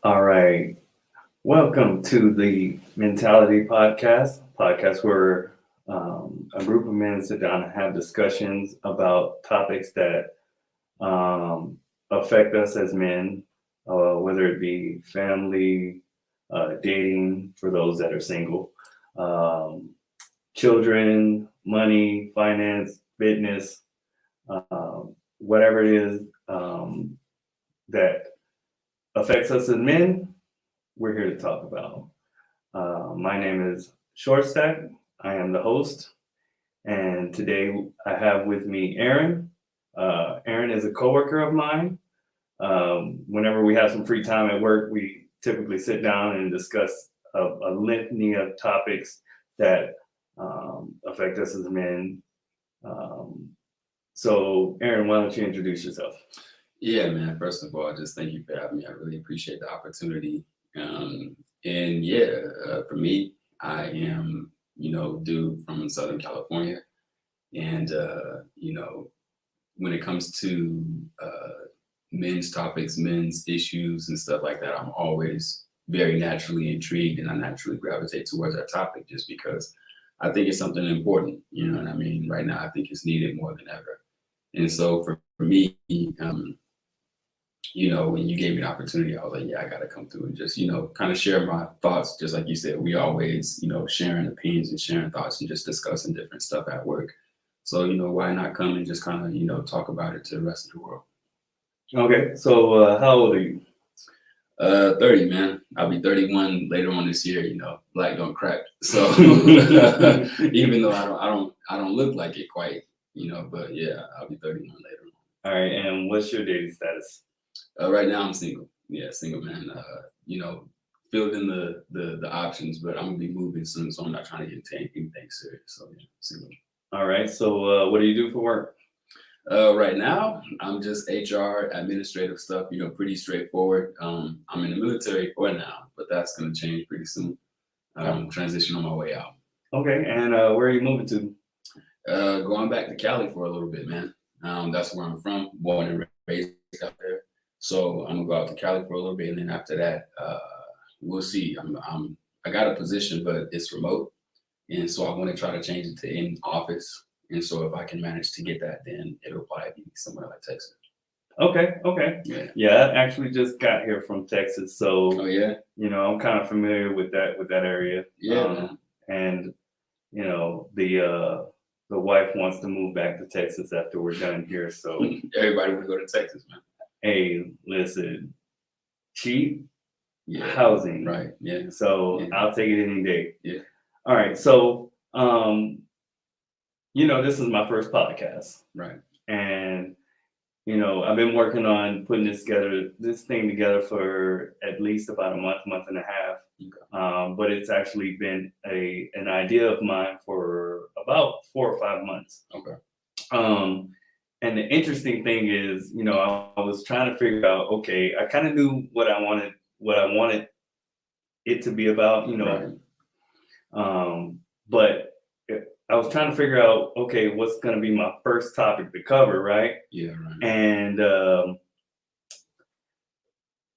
All right. Welcome to the Mentality podcast where a group of men sit down and have discussions about topics that affect us as men, whether it be family, dating for those that are single, um, children, money, finance, fitness, whatever it is that affects us as men, we're here to talk about. My name is Short Stack. I am the host, and today I have with me Aaron. Aaron is a coworker of mine. Whenever we have some free time at work, we typically sit down and discuss a litany of topics that affect us as men. Um, so, Aaron, why don't you introduce yourself? Yeah, man. First of all, just thank you for having me. I really appreciate the opportunity. And yeah, for me, I am, dude from Southern California. And, when it comes to men's topics, men's issues, and stuff like that, I'm always very naturally intrigued and I naturally gravitate towards that topic just because I think it's something important. You know what I mean? Right now, I think it's needed more than ever. And so for me, when you gave me the opportunity, I was like, yeah, I got to come through and just, kind of share my thoughts. Just like you said, we always, sharing opinions and sharing thoughts and just discussing different stuff at work. So, why not come and just kind of, talk about it to the rest of the world? Okay, so how old are you? 30, man. I'll be 31 later on this year. Black don't crack. So even though I don't look like it quite, but yeah, I'll be 31 later on. All right, and what's your dating status? Right now I'm single. Yeah, single man. Filled in the options, but I'm gonna be moving soon, so I'm not trying to get into anything serious. So yeah, single. All right. So what do you do for work? Right now, I'm just HR administrative stuff. Pretty straightforward. I'm in the military for now, but that's gonna change pretty soon. Transition on my way out. Okay. And where are you moving to? Going back to Cali for a little bit, man. That's where I'm from, born and raised out there. So I'm gonna go out to Cali for a little bit, and then after that, we'll see. I got a position, but it's remote, and so I want to try to change it to in office. And so if I can manage to get that, then it'll probably be somewhere like Texas. Okay. Yeah, I actually just got here from Texas, so oh yeah, I'm kind of familiar with that area. Yeah, and the wife wants to move back to Texas after we're done here. So everybody want to go to Texas, man. Hey, listen, cheap housing, right? Yeah. So I'll take it any day. Yeah. All right. So this is my first podcast, right? And I've been working on putting this thing together for at least about a month and a half. Okay. But it's actually been an idea of mine for about 4 or 5 months. Okay. And the interesting thing is, I was trying to figure out, okay, I kind of knew what I wanted it to be about, right. But I was trying to figure out, okay, what's going to be my first topic to cover, right? Yeah, right. And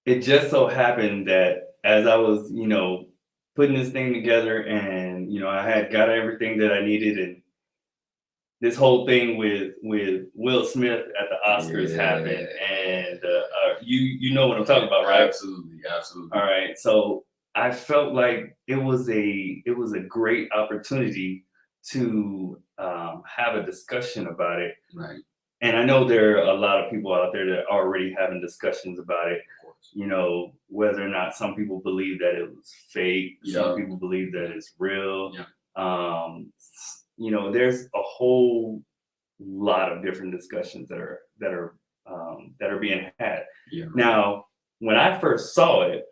it just so happened that as I was, putting this thing together and, I had got everything that I needed, and this whole thing with Will Smith at the Oscars happened, and you know what I'm talking about, right? Absolutely. All right, so I felt like it was a great opportunity to have a discussion about it. Right. And I know there are a lot of people out there that are already having discussions about it. Of course. Whether or not some people believe that it was fake, some people believe that it's real. Yeah. There's a whole lot of different discussions that are being had. Yeah. Now, when I first saw it,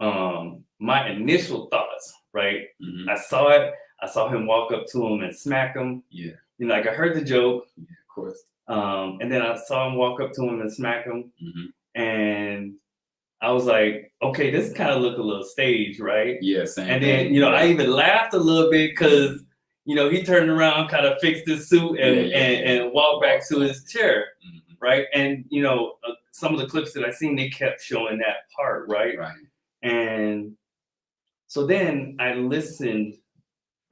my initial thoughts, right? Mm-hmm. I saw it. I saw him walk up to him and smack him. Yeah. Like I heard the joke. Yeah, of course. And then I saw him walk up to him and smack him. Mm-hmm. And I was like, okay, this kind of looked a little staged, right? Yeah, same. And then, I even laughed a little bit because, he turned around, kind of fixed his suit and walked back to his chair, right? And, some of the clips that I seen, they kept showing that part, right? Right. And so then I listened.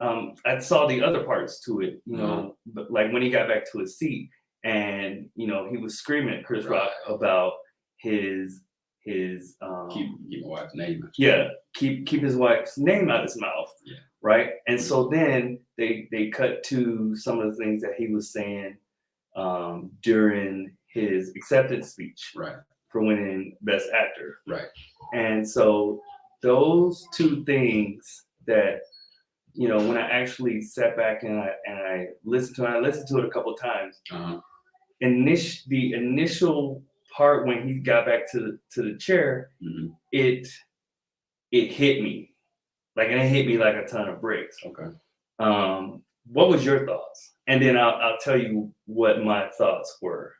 I saw the other parts to it, but like when he got back to his seat, and he was screaming at Chris Rock about his keep my wife's name. keep his wife's name out of his mouth, right? And so then they cut to some of the things that he was saying during his acceptance speech, right, for winning Best Actor, right. And so those two things that when I actually sat back and I listened to it, I listened to it a couple of times. The initial part when he got back to the chair, it hit me, and it hit me like a ton of bricks. Okay. What was your thoughts? And then I'll tell you what my thoughts were.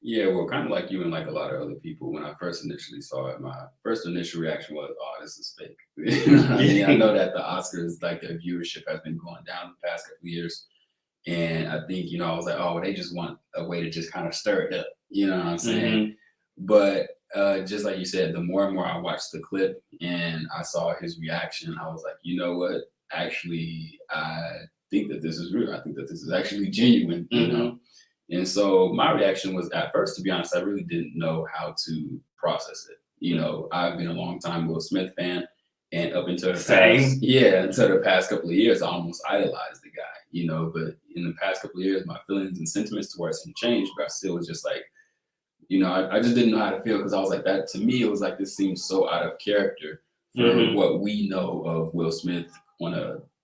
Yeah, well, kind of like you and like a lot of other people, when I first initially saw it, my first initial reaction was, "Oh, this is fake." I know that the Oscars, like their viewership has been going down the past couple of years, and I think I was like, "Oh, they just want a way to just kind of stir it up," you know what I'm saying? But just like you said, the more and more I watched the clip and I saw his reaction, I was like, you know what? Actually, I think that this is real. I think that this is actually genuine, you know? And so my reaction was, at first, to be honest, I really didn't know how to process it. I've been a long time Will Smith fan, and up until the past couple of years, I almost idolized the guy, but in the past couple of years, my feelings and sentiments towards him changed, but I still was just like, I just didn't know how to feel, because I was like, that to me, it was like, this seems so out of character for what we know of Will Smith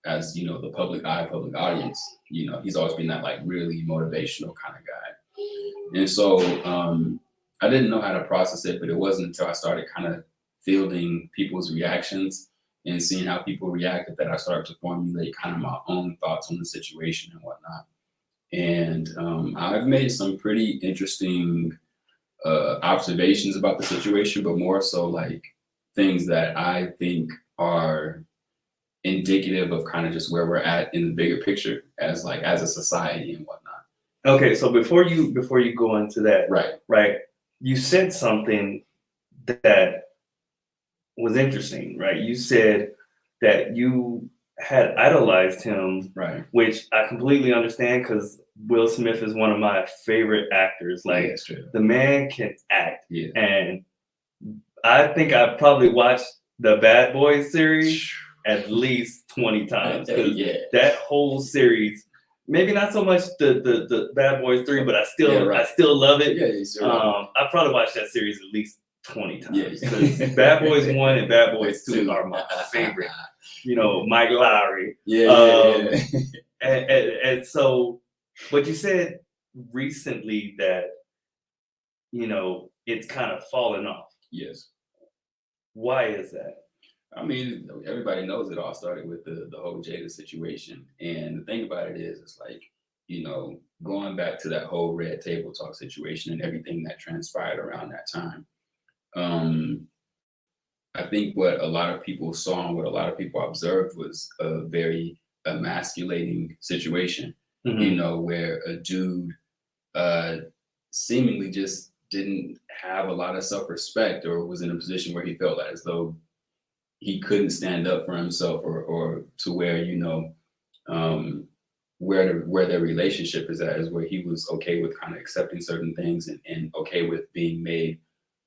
as the public eye, public audience. He's always been that like really motivational kind of guy. And so I didn't know how to process it, but it wasn't until I started kind of fielding people's reactions and seeing how people reacted that I started to formulate kind of my own thoughts on the situation and whatnot. And I've made some pretty interesting observations about the situation, but more so like things that I think are indicative of kind of just where we're at in the bigger picture as a society and whatnot. Okay, so before you go into that, right, you said something that was interesting, right? You said that you had idolized him, right, which I completely understand, because Will Smith is one of my favorite actors. Like, the man can act, and I think I probably watched the Bad Boys series at least 20 times, because that whole series, maybe not so much the Bad Boys 3, but I still love it. I probably watched that series at least 20 times, because Bad Boys 1 and Bad Boys 2 are my favorite. Mike Lowry. And so, but you said recently that it's kind of fallen off. Yes. Why is that? I mean, everybody knows it all started with the whole Jada situation. And the thing about it is, it's like, going back to that whole Red Table Talk situation and everything that transpired around that time. I think what a lot of people saw and what a lot of people observed was a very emasculating situation, where a dude seemingly just didn't have a lot of self-respect, or was in a position where he felt as though he couldn't stand up for himself, or to where, where their relationship is at, is where he was okay with kind of accepting certain things and okay with being made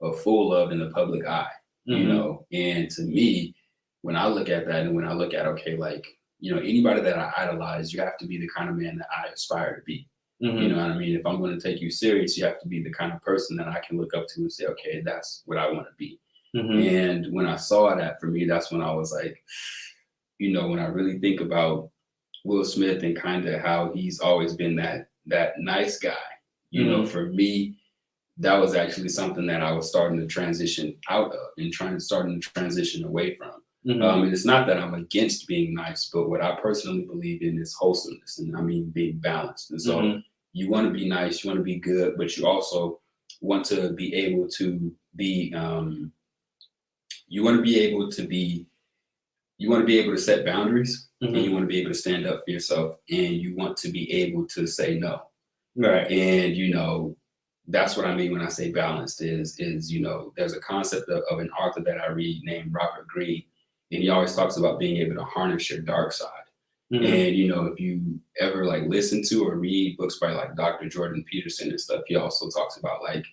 a fool of in the public eye, And to me, when I look at that, and when I look at, okay, like, anybody that I idolize, you have to be the kind of man that I aspire to be. You know what I mean? If I'm going to take you serious, you have to be the kind of person that I can look up to and say, okay, that's what I want to be. And when I saw that, for me, that's when I was like, when I really think about Will Smith and kind of how he's always been that nice guy, for me, that was actually something that I was starting to transition out of and starting to transition away from. And it's not that I'm against being nice, but what I personally believe in is wholesomeness, and I mean being balanced. And so you want to be nice, you want to be good, but you also want to be able to be, you want to be able to set boundaries, and you want to be able to stand up for yourself, and you want to be able to say no. Right. And, that's what I mean when I say balanced is there's a concept of an author that I read named Robert Greene, and he always talks about being able to harness your dark side. Mhm. And if you ever like listen to or read books by like Dr. Jordan Peterson and stuff, he also talks about like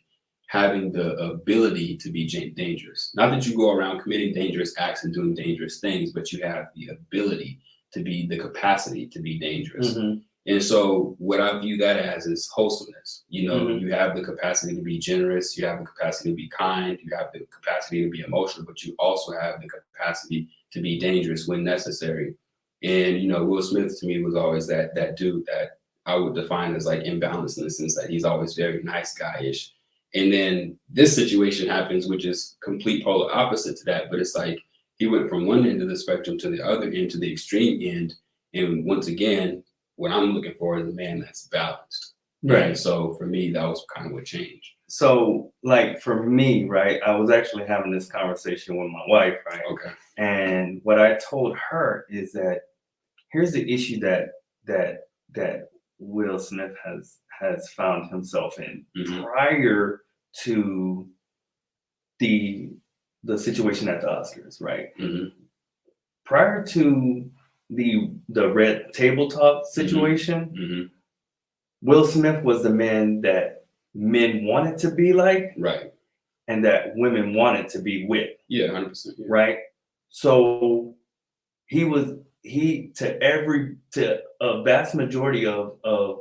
having the ability to be dangerous. Not that you go around committing dangerous acts and doing dangerous things, but you have the ability to be the capacity to be dangerous. Mhm. And so what I view that as is wholesomeness. Mhm. You have the capacity to be generous, you have the capacity to be kind, you have the capacity to be emotional, but you also have the capacity to be dangerous when necessary. And Will Smith to me was always that dude that I would define as like imbalanced in the sense that he's always very nice guy-ish. And then this situation happens, which is complete polar opposite to that. But it's like he went from one end of the spectrum to the other end, to the extreme end. And once again, what I'm looking for is a man that's balanced. Right. And so for me, that was kind of what changed. So, like for me, right, I was actually having this conversation with my wife, right? Okay. And what I told her is that here's the issue that Will Smith has found himself in Mhm. prior to the situation at the Oscars, right? Hmm. Prior to the red table talk situation, Hmm. Will Smith was the man that men wanted to be like Right. and that women wanted to be with, Yeah, 100%. Yeah. right? So to a vast majority of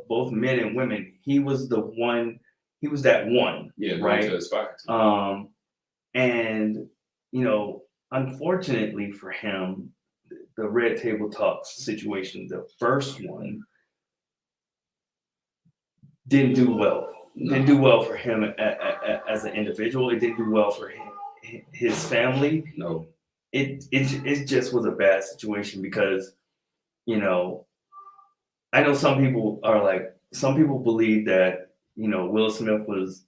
both men and women, he was that one, Yeah, going right? to aspire to. And unfortunately for him, the red table talk situation, the first one, didn't do well. No. Didn't do well for him as an individual. It didn't do well for his family. No. It just was a bad situation because I know some people believe that Will Smith was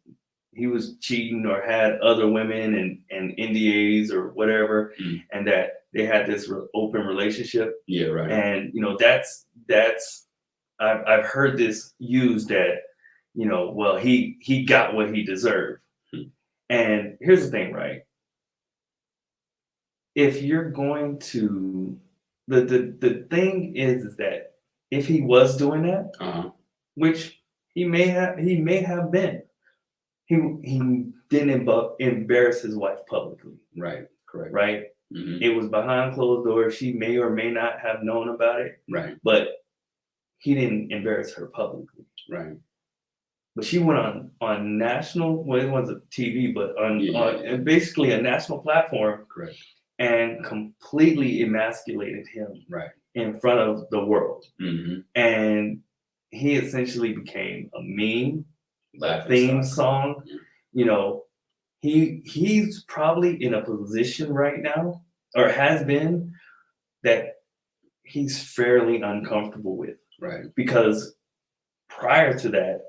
cheating or had other women and NDAs or whatever, Mm. and that they had this open relationship. Yeah, right. And that's I've heard this used that well, he got what he deserved. Hmm. And here's the thing, right? If you're going to the thing is that if he was doing that, Uh-huh. which he may have been, he didn't embarrass his wife publicly, Right. Correct. right? Hmm. It was behind closed doors. She may or may not have known about it, Right. but he didn't embarrass her publicly. Right. But she went on national, well, it wasn't TV, but on basically a national platform. Correct. And completely emasculated him Right. in front of the world. Hmm. And he essentially became a meme, a Laughing theme stock. song. He's probably in a position right now, or has been, that he's fairly uncomfortable with. Right. Because prior to that,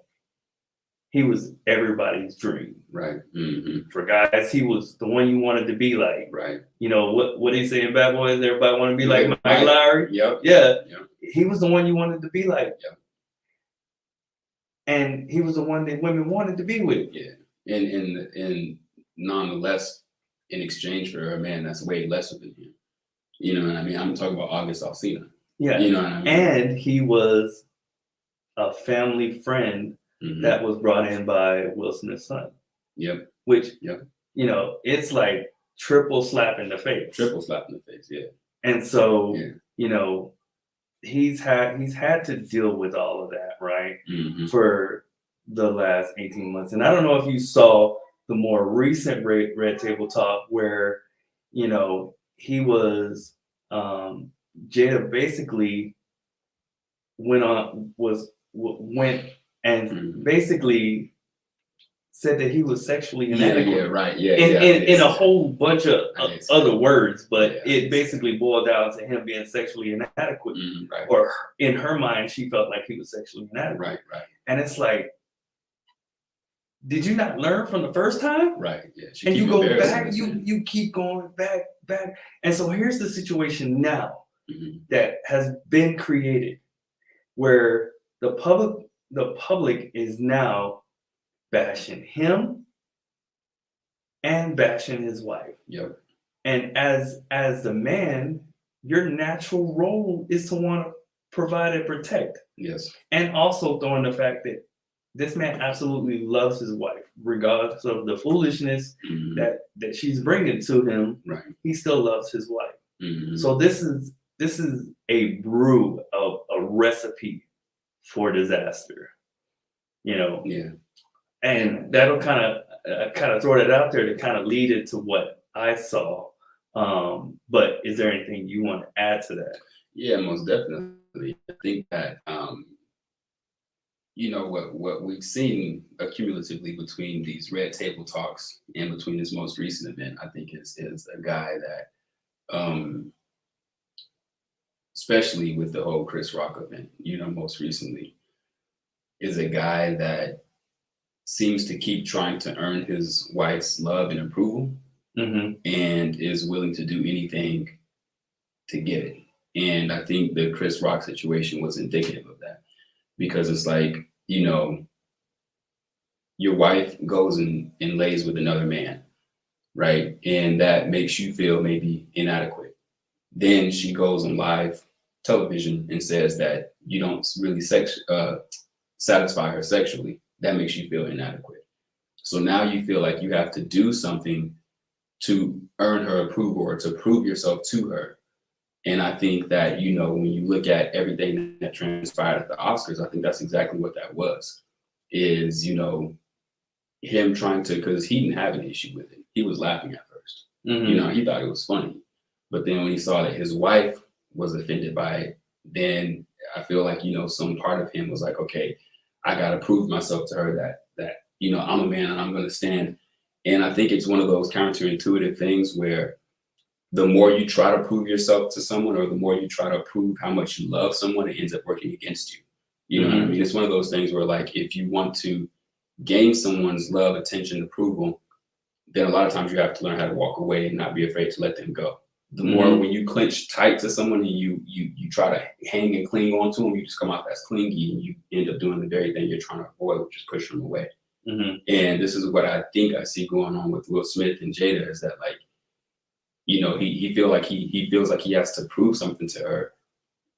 he was everybody's dream. Right. Hmm. For guys, he was the one you wanted to be like. Right. What do you say in Bad Boys? Everybody want to be like Yeah, Mike right. Lowry. Yep. Yeah. Yep. He was the one you wanted to be like. Yep. And he was the one that women wanted to be with. Yeah. And nonetheless, in exchange for a man that's way lesser than him. You know what I mean? I'm talking about August Alsina. Yeah. You know what I mean? And he was a family friend Mhm. that was brought in by Will Smith's son. Yep. Which, Yep. It's like triple slap in the face. Triple slap in the face. Yeah. And so, Yeah. he's had to deal with all of that, right? Hmm. For the last 18 months. And I don't know if you saw the more recent red table talk where, he was, Jada basically went and Mhm. basically said that he was sexually inadequate. Yeah. Right. Yeah. In a whole bunch of I guess. other words, but Yeah, it basically boiled down to him being sexually inadequate. Right. Or in her mind, she felt like he was sexually inadequate. Right. Right. And it's like, did you not learn from the first time? Right. Yeah. She And keep you go embarrassing back, herself. you keep going back. And so here's the situation now Mhm. that has been created where the public is now bashing him and bashing his wife. Yep. And as the man, your natural role is to want to provide and protect. Yes. And also throwing the fact that this man absolutely loves his wife, regardless of the foolishness Mhm. that she's bringing to him. Right. He still loves his wife. Mhm. So this is a brew of a recipe for disaster, you know. Yeah. And that'll kind of throw that out there to kind of lead into what I saw. But is there anything you want to add to that? Yeah, most definitely. I think that what we've seen accumulatively between these red table talks and between this most recent event, I think is a guy that especially with the whole Chris Rock event, most recently, is a guy that seems to keep trying to earn his wife's love and approval Mm-hmm. and is willing to do anything to get it. And I think the Chris Rock situation was indicative of that, because it's like, your wife goes and lays with another man, right? And that makes you feel maybe inadequate. Then she goes on live television and says that you don't really satisfy her sexually. That makes you feel inadequate. So now you feel like you have to do something to earn her approval or to prove yourself to her. And I think that, when you look at everything that transpired at the Oscars, I think that's exactly what that was, is, him trying to, because he didn't have an issue with it. He was laughing at first. Mm-hmm. He thought it was funny. But then when he saw that his wife was offended by it, then I feel like, some part of him was like, okay, I got to prove myself to her that, I'm a man and I'm going to stand. And I think it's one of those counterintuitive things where the more you try to prove yourself to someone, or the more you try to prove how much you love someone, it ends up working against you. You know what I mean? It's one of those things where, like, if you want to gain someone's love, attention, approval, then a lot of times you have to learn how to walk away and not be afraid to let them go. The more when you clench tight to someone and you try to hang and cling on to them, you just come off as clingy and you end up doing the very thing you're trying to avoid, which is push them away. Mm-hmm. And this is what I think I see going on with Will Smith and Jada, is that, like, he feels like he has to prove something to her,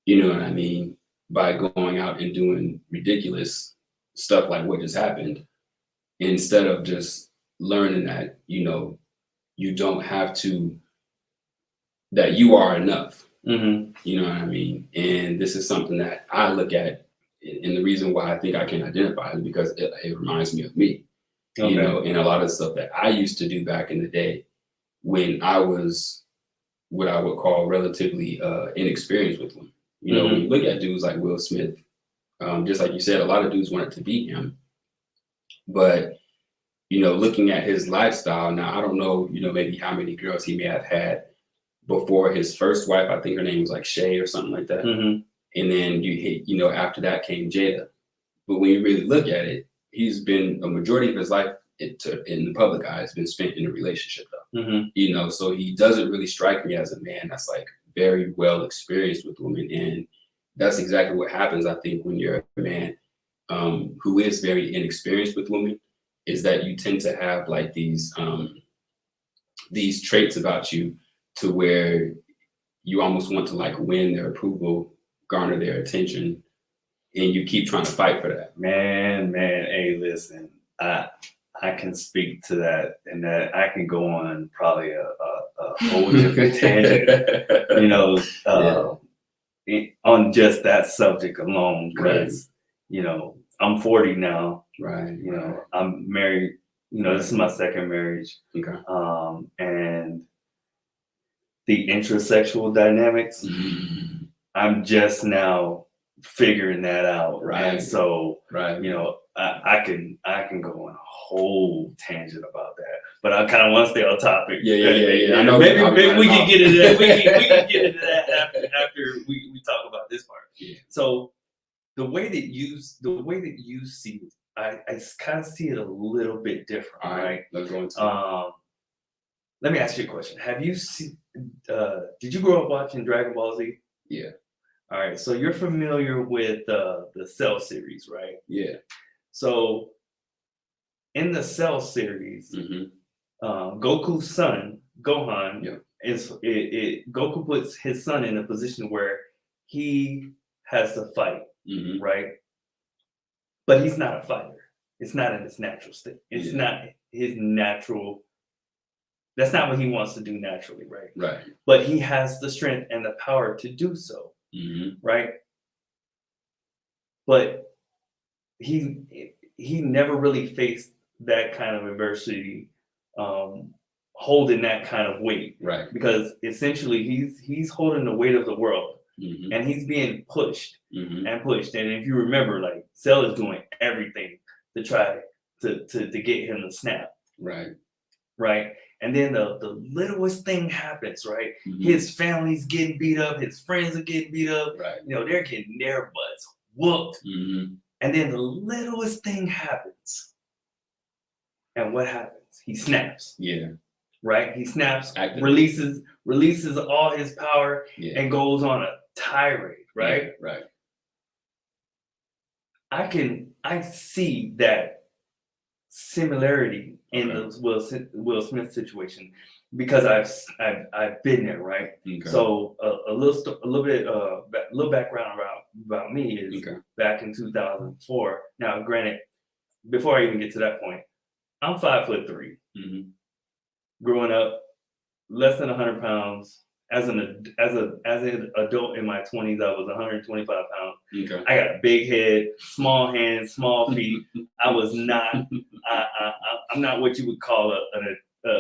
you know what I mean, by going out and doing ridiculous stuff like what just happened, instead of just learning that, you don't have to, that you are enough. Mm-hmm. You know what I mean? And this is something that I look at, and the reason why I think I can identify is because it reminds me of me. Okay. And a lot of stuff that I used to do back in the day when I was what I would call relatively inexperienced with women. When you look at dudes like Will Smith, just like you said, a lot of dudes wanted to be him. But, looking at his lifestyle, now I don't know, maybe how many girls he may have had before his first wife. I think her name was like Shay or something like that. Mm-hmm. And then after that came Jada. But when you really look at it, he's been a majority of his life in the public eye has been spent in a relationship, though. Mm-hmm. So he doesn't really strike me as a man that's like very well experienced with women. And that's exactly what happens, I think, when you're a man who is very inexperienced with women, is that you tend to have like these traits about you to where you almost want to like win their approval, garner their attention, and you keep trying to fight for that. Man, hey, listen, I can speak to that, and that I can go on probably a whole different tangent, on just that subject alone, because, I'm 40 now, Right. I'm married, this is my second marriage, Okay. and the intrasexual dynamics, I'm just now figuring that out. Right. And so, Right. I can go on a whole tangent about that, but I kind of want to stay on topic. Yeah. I know. Maybe we can get into that. We can get into that after we talk about this part. Yeah. So the way that you see it, I kind of see it a little bit different. All right. Let's go into let me ask you a question. Have you seen? Did you grow up watching Dragon Ball Z? Yeah. All right. So you're familiar with the Cell series, right? Yeah. So in the Cell series, Mm-hmm. Goku's son, Gohan, Yeah. Goku puts his son in a position where he has to fight, Mm-hmm. right? But he's not a fighter. It's not in his natural state. It's Yeah. not his natural. That's not what he wants to do naturally, right? Right. But he has the strength and the power to do so, Mm-hmm. right? But he never really faced that kind of adversity, holding that kind of weight, Right. because essentially he's holding the weight of the world, Mm-hmm. and he's being pushed Mm-hmm. and pushed. And if you remember, like, Cell is doing everything to try to get him to snap, Right. right? And then the littlest thing happens, right? Mm-hmm. His family's getting beat up, his friends are getting beat up, Right. they're getting their butts whooped. Mm-hmm. And then the littlest thing happens. And what happens? He snaps, Yeah. right? He snaps, Activate. releases all his power, Yeah. and goes on a tirade, right? Yeah. Right. I see that similarity in Okay. the Will Smith situation, because I've been there, right? Okay. So a little background about me is, Okay. back in 2004. Now, granted, before I even get to that point, I'm 5'3". Mm-hmm. Growing up, less than 100 pounds. As an adult in my 20s, I was 125 pounds. Okay. I got a big head, small hands, small feet. I was not. I'm not what you would call a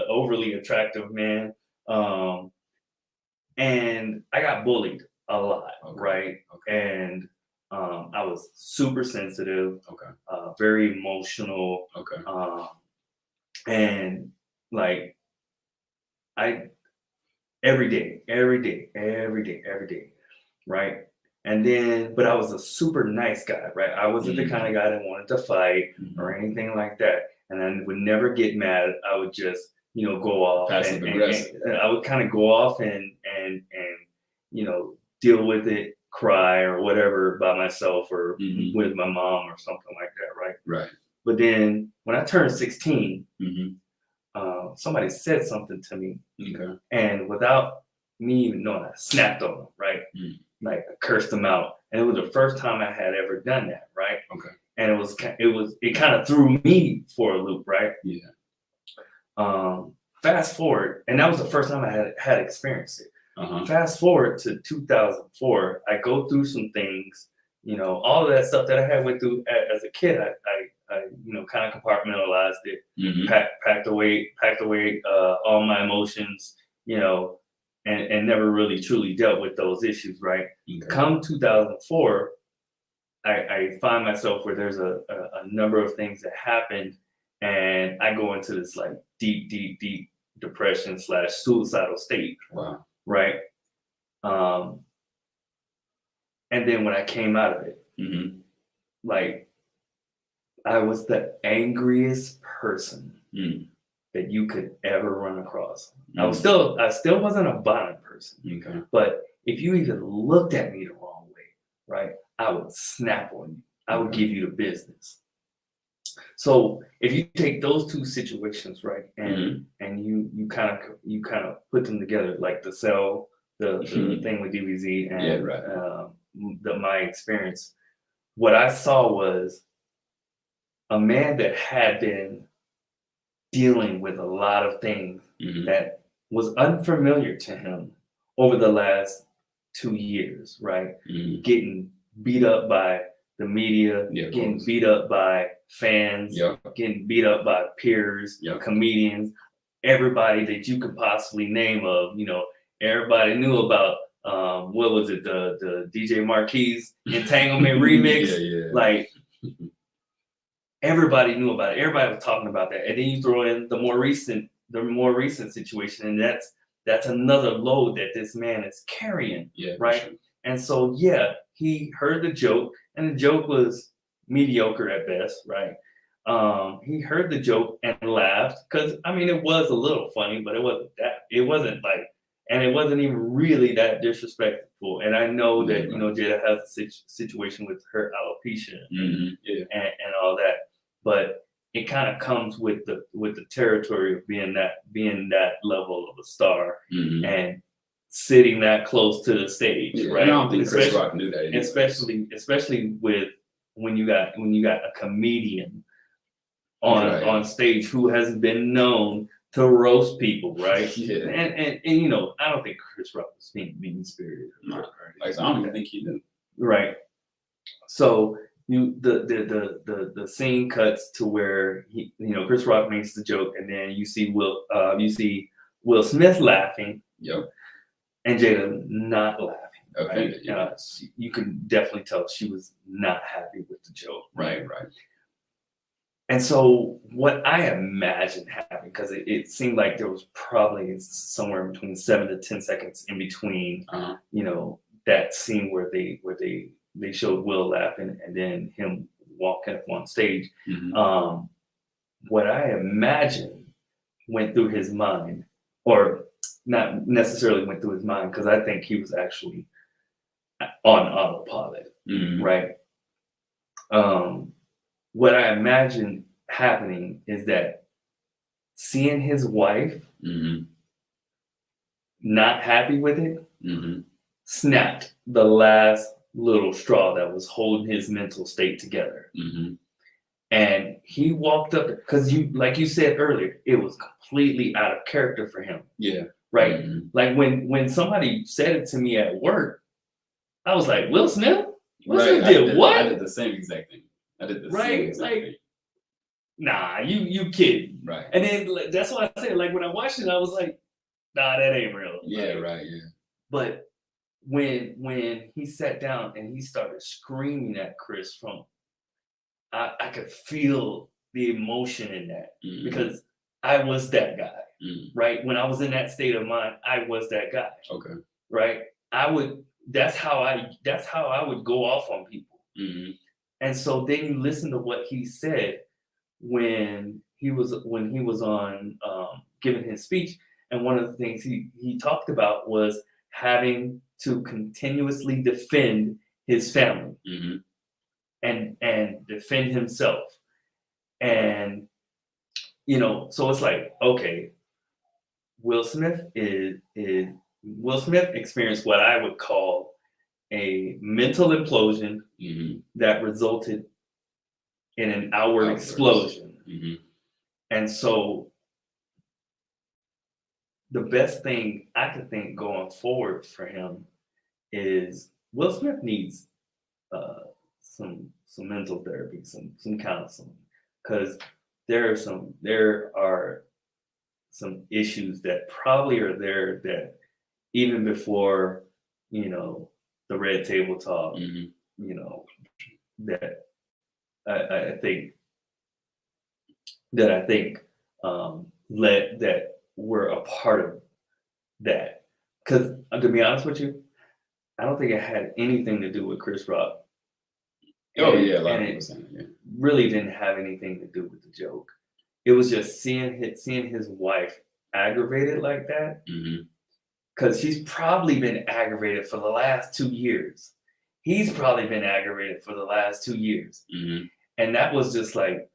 overly attractive man. And I got bullied a lot, Okay. right? Okay. And I was super sensitive, Okay. very emotional, Okay. and like I every day, right? And then, but I was a super nice guy, right? I wasn't the kind of guy that wanted to fight Mm-hmm. or anything like that, and I would never get mad. I would just, go off, Passive aggressive. and I would kind of go off and deal with it, cry or whatever by myself, or Mm-hmm. with my mom or something like that, right? Right. But then when I turned 16, Mm-hmm. somebody said something to me, Okay. and without me even knowing, I snapped on them, right? Mm. Like, I cursed them out, and it was the first time I had ever done that, right? Okay. And it kind of threw me for a loop, right? Yeah. Fast forward, and that was the first time I had experienced it. Uh-huh. Fast forward to 2004, I go through some things, all of that stuff that I had went through as a kid. I kind of compartmentalized it, Mm-hmm. packed away all my emotions, and never really truly dealt with those issues, right? Okay. Come 2004, I find myself where there's a number of things that happened, and I go into this like deep depression / suicidal state, Wow. right? And then when I came out of it, Mm-hmm. like, I was the angriest person Mm. that you could ever run across. Mm. I still wasn't a violent person, Okay. but if you even looked at me the wrong way, right, I would snap on you. I would Okay. give you the business. So if you take those two situations, right, and you kind of put them together, like the Cell, the thing with DBZ, and Yeah, right. My experience, what I saw was a man that had been dealing with a lot of things Mm-hmm. that was unfamiliar to him over the last 2 years, right? Mm-hmm. Getting beat up by the media, Yeah, of getting course. beat up by fans, Yeah. getting beat up by peers, Yeah. comedians, everybody that you could possibly name of, everybody knew about, what was it, the DJ Marquis Entanglement remix? Yeah. Like, everybody knew about it. Everybody was talking about that. And then you throw in the more recent situation, and that's another load that this man is carrying. Yeah. Right. Sure. And so, yeah, he heard the joke, and the joke was mediocre at best, right? He heard the joke and laughed, because it was a little funny, but it wasn't like, and it wasn't even really that disrespectful. And I know that, Yeah, right. Jada has a situation with her alopecia Mm-hmm. Yeah. and all that. But it kind of comes with the territory of being that level of a star Mhm. and sitting that close to the stage, Yeah, right? and I don't think Chris Especially, Rock knew that. Anyways. especially with when you got a comedian on stage who has been known to roast people, right? Yeah. And you know, I don't think Chris Rock was being mean spirited. No, like, I don't even think he knew. Right. So the scene cuts to where Chris Rock makes the joke, and then you see Will Smith laughing, Yep. and Jada not laughing. Offended. Right? Yeah. You can definitely tell she was not happy with the joke. Right. And so what I imagine happened, because it seemed like there was probably somewhere between 7 to 10 seconds in between, Uh-huh. that scene where they showed Will laughing and then him walking up on stage. Mhm. What I imagine went through his mind, or not necessarily went through his mind, because I think he was actually on autopilot, Mhm. right? What I imagine happening is that seeing his wife Mhm. not happy with it Mhm. snapped the last little straw that was holding his mental state together. Mhm. And he walked up, because like you said earlier, it was completely out of character for him. Yeah. Right? Mhm. Like when somebody said it to me at work, I was like, Will Smith? Will Right. Smith did what? I did the same exact thing. I did the same Right? exact Like, thing. nah, you kidding. Right. And then that's why I said, like, when I watched it, I was like, nah, that ain't real. Yeah. Like, Right. Yeah. but when he sat down and he started screaming at Chris, I could feel the emotion in that, Mhm. because I was that guy, Mhm. right? When I was in that state of mind, I was that guy, Okay. right? That's how I would go off on people. Mhm. And so then you listen to what he said when he was on giving his speech, and one of the things he talked about was having to continuously defend his family Mhm. and defend himself. And so it's like, okay, Will Smith Will Smith experienced what I would call a mental implosion Mhm. that resulted in an outward Outburst. explosion. Mhm. And so the best thing I could think going forward for him is Will Smith needs some mental therapy, some counseling, because there are some issues that probably are there that even before the red table talk, Mhm. that I think led that were a part of that. Because to be honest with you, I don't think it had anything to do with Chris Rock. Oh yeah, a lot of And people it saying that. really didn't have anything to do with the joke. It was just seeing his wife aggravated like that, Yeah. Mhm. because she's probably been aggravated for the last 2 years. He's probably been aggravated for the last 2 years. Mhm. And that was just like,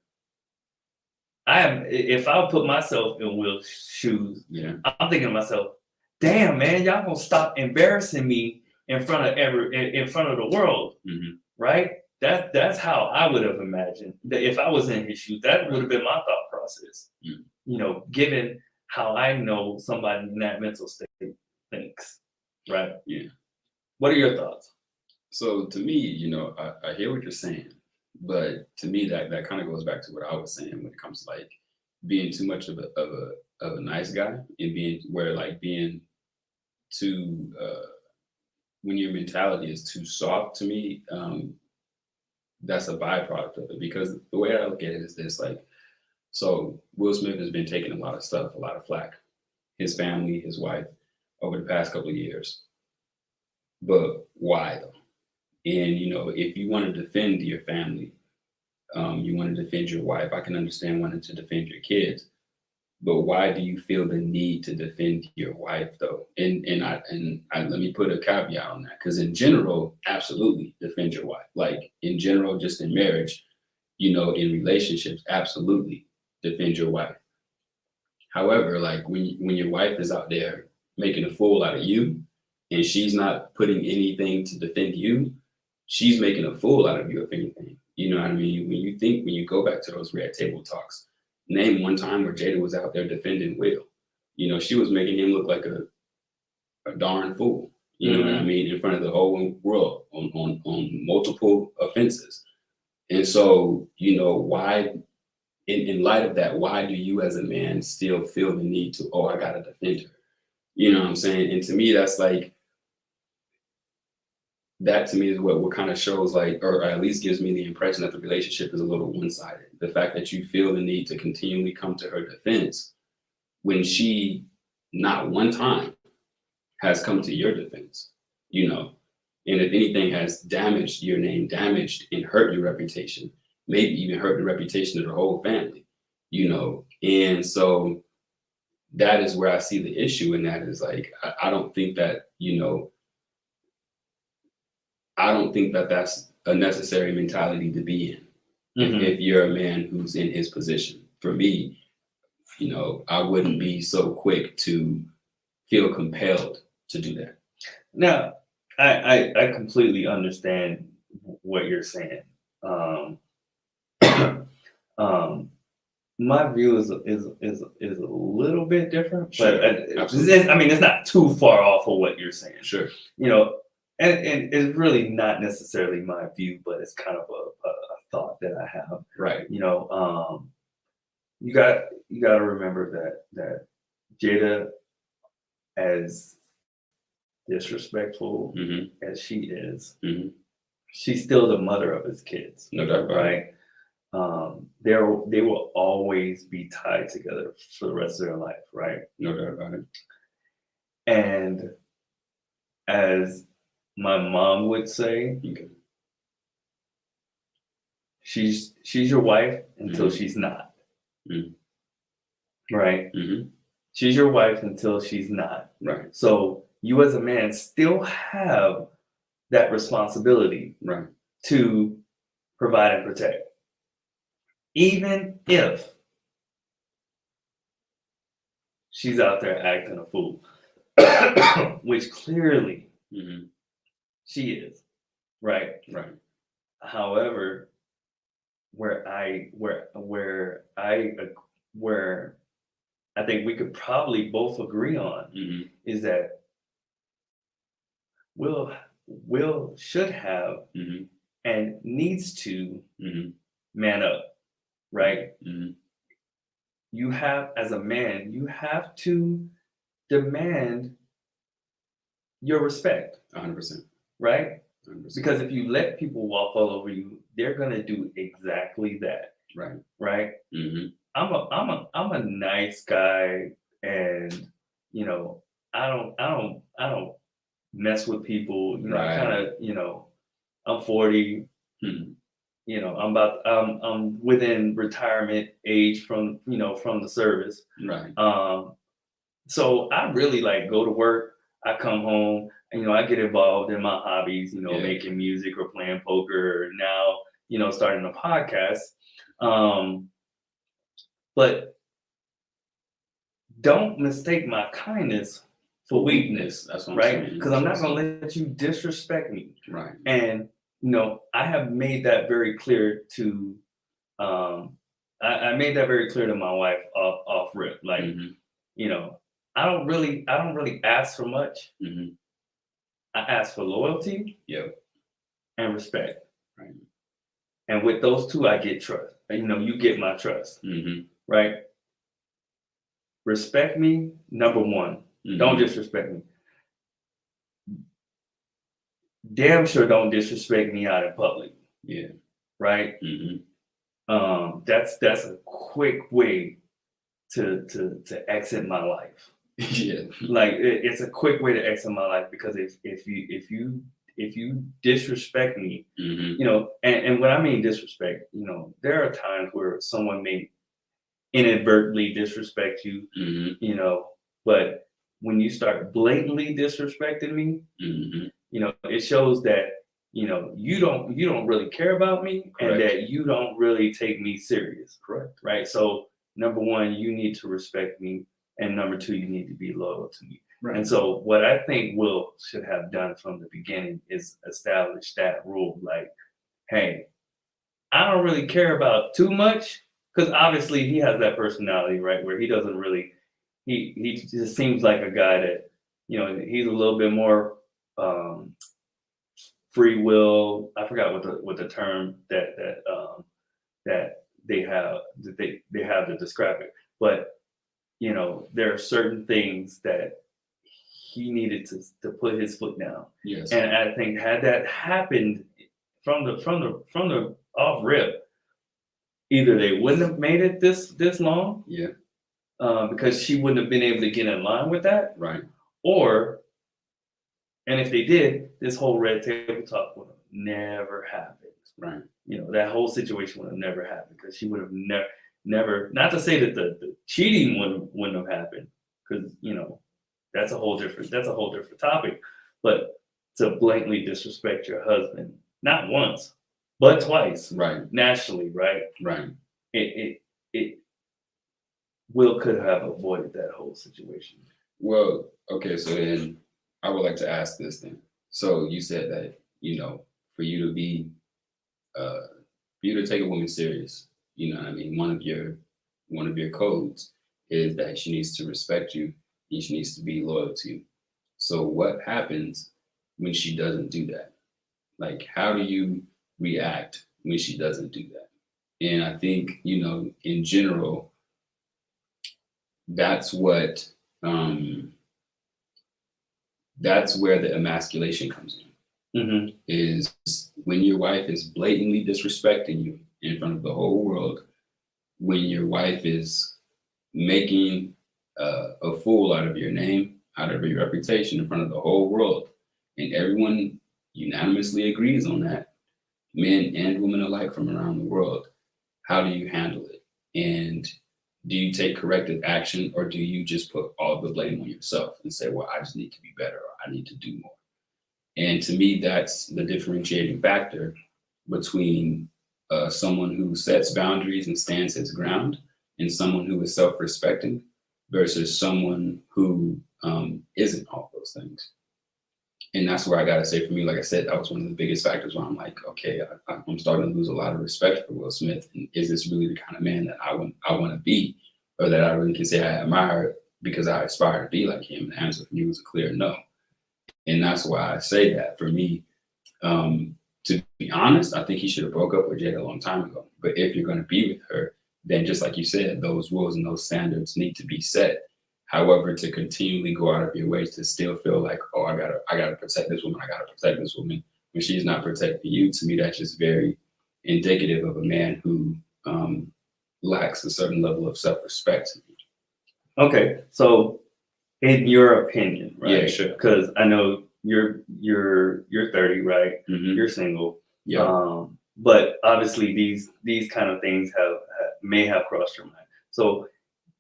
if I put myself in Will's shoes, Yeah. I'm thinking to myself, damn man, y'all gonna stop embarrassing me in front of the world, Mhm. right? That's how I would have imagined that if I was in his shoes. That would have been my thought process. Mm. Given how I know somebody in that mental state thinks, right? Yeah. What are your thoughts? So to me, I hear what you're saying, but to me that kind of goes back to what I was saying when it comes to like being too much of a nice guy, and being too when your mentality is too soft. To me, that's a byproduct of it, because the way I look at it is this: like, so Will Smith has been taking a lot of stuff, a lot of flack, his family, his wife, over the past couple of years. But why though? And if you want to defend your family, you want to defend your wife, I can understand wanting to defend your kids. But why do you feel the need to defend your wife though? And let me put a caveat on that, because in general, absolutely defend your wife. Like in general, just in marriage, in relationships, absolutely defend your wife. However, like when your wife is out there making a fool out of you and she's not putting anything to defend you, she's making a fool out of you, if anything. You know what I mean? When you go back to those red table talks, name one time where Jada was out there defending Will. She was making him look like a darn fool. You know what I mean? In front of the whole world on multiple offenses. And so, why, in light of that, why do you as a man still feel the need to, I gotta defend her? You know what I'm saying? And to me, that's like, that to me is what kind of shows like, or at least gives me the impression that the relationship is a little one-sided. The fact that you feel the need to continually come to her defense when she not one time has come to your defense, and if anything has damaged your name, damaged and hurt your reputation, maybe even hurt the reputation of the whole family, and so that is where I see the issue. And that is like, I don't think that, I don't think that that's a necessary mentality to be in. If you're a man who's in his position. For me, I wouldn't be so quick to feel compelled to do that. Now, I completely understand what you're saying. My view is a little bit different, Sure, but absolutely. it's not too far off of what you're saying. Sure. And it's really not necessarily my view, but it's kind of a thought that I have. Right. You got to remember that Jada, as disrespectful as she is, she's still the mother of his kids. No doubt about it. Right? They will always be tied together for the rest of their life, right? No doubt about it. And as my mom would say, she's your wife until she's not. Right? She's your wife until she's not. Right. So you as a man still have that responsibility, right, to provide and protect. Even if she's out there acting a fool, which clearly she is, right? Right. However, where I think we could probably both agree on is that Will should have and needs to man up, right? You have, as a man, you have to demand your respect. 100%. Right? 100%. Because if you let people walk all over you, they're gonna do exactly that. Right. Right? I'm a nice guy, and I don't mess with people. Right. I kind of, I'm 40. I'm within retirement age from the service. Right. So I really go to work. I come home, and I get involved in my hobbies. Making music or playing poker, or now starting a podcast. But don't mistake my kindness for weakness. That's what I'm right? saying. Because I'm not going to let you disrespect me. Right. And I have made that very clear to. I made that very clear to my wife off rip. Like, I don't really ask for much. I ask for loyalty. And respect. Right. And with those two, I get trust. You get my trust. Right. Respect me, number one. Don't disrespect me. Damn sure don't disrespect me out in public. Yeah. Right? That's a quick way to exit my life. Yeah. Like it's a quick way to exit my life, because if you disrespect me, and when I mean disrespect, there are times where someone may inadvertently disrespect you, but when you start blatantly disrespecting me, it shows that you don't really care about me, Correct. and that you don't really take me serious, Correct. right? So number one, you need to respect me, and number two, you need to be loyal to me. Right. And so what I think Will should have done from the beginning is establish that rule, like, hey, I don't really care about too much, because obviously he has that personality, right, where he doesn't really, he just seems like a guy that, he's a little bit more free will. I forgot what the term that they have to describe it, but there are certain things that he needed to put his foot down. Yes. And I think had that happened from the off rip, either they wouldn't have made it this long, Yeah. because she wouldn't have been able to get in line with that, Right. or, and if they did, this whole red table talk would have never happened. Right. That whole situation would have never happened, because she would have never. Not to say that the cheating wouldn't have happened, because that's a whole different topic. But to blatantly disrespect your husband, not once, but twice, Right. nationally, right? Right. It Will could have avoided that whole situation. Well, okay, so then I would like to ask this then. So you said that, for you to be for you to take a woman serious, what I mean, one of your codes is that she needs to respect you and she needs to be loyal to you. So what happens when she doesn't do that? Like, how do you react when she doesn't do that? And I think, in general, that's what that's where the emasculation comes in. Mm-hmm. Is when your wife is blatantly disrespecting you in front of the whole world, when your wife is making a fool out of your name, out of your reputation in front of the whole world, and everyone unanimously agrees on that, men and women alike from around the world. How do you handle it? And do you take corrective action, or do you just put all the blame on yourself and say, well, I just need to be better, or I need to do more? And to me, that's the differentiating factor between someone who sets boundaries and stands his ground, and someone who is self-respecting versus someone who isn't all those things. And that's where I got to say, for me, like I said, that was one of the biggest factors where I'm like, okay, I'm starting to lose a lot of respect for Will Smith. And is this really the kind of man that I want to be, or that I really can say I admire because I aspire to be like him? And the answer for me was a clear no. And that's why I say that. For me, to be honest, I think he should have broke up with Jada a long time ago. But if you're going to be with her, then just like you said, those rules and those standards need to be set. However, to continually go out of your way to still feel like, oh, I gotta protect this woman, when she's not protecting you, to me, that's just very indicative of a man who lacks a certain level of self-respect. Okay, so in your opinion, right? Yeah, sure. Because I know you're 30, right? Mm-hmm. You're single. Yeah. But obviously these kind of things may have crossed your mind. So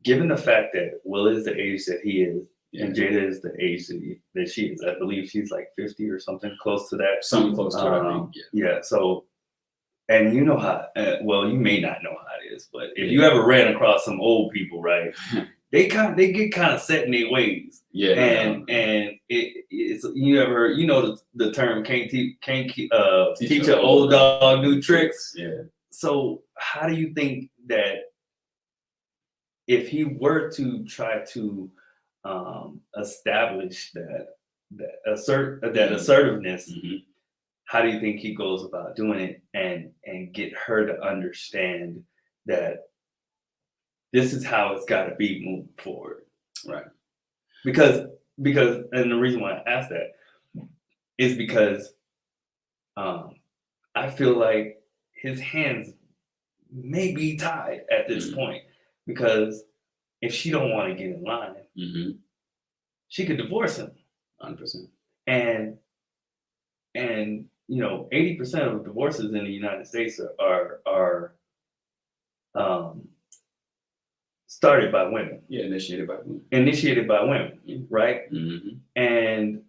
given the fact that Will is the age that he is, Yeah. and Jada is the age that she is, I believe she's like 50 or something close to that. Something close to it, I think. Yeah. So, and you know how, well, you may not know how it is, but if you ever ran across some old people, right, they get kind of set in their ways. Yeah. And it's the term can't teach an old dog new tricks. Yeah. So how do you think that if he were to try to establish that assertiveness, Mm-hmm. how do you think he goes about doing it and get her to understand that this is how it's got to be moving forward? Right. Because and the reason why I ask that is because I feel like his hands may be tied at this point, because if she don't want to get in line, Mm-hmm. she could divorce him. 100%. And 80% of divorces in the United States are started by women. Yeah, initiated by women. Right? Mm-hmm. And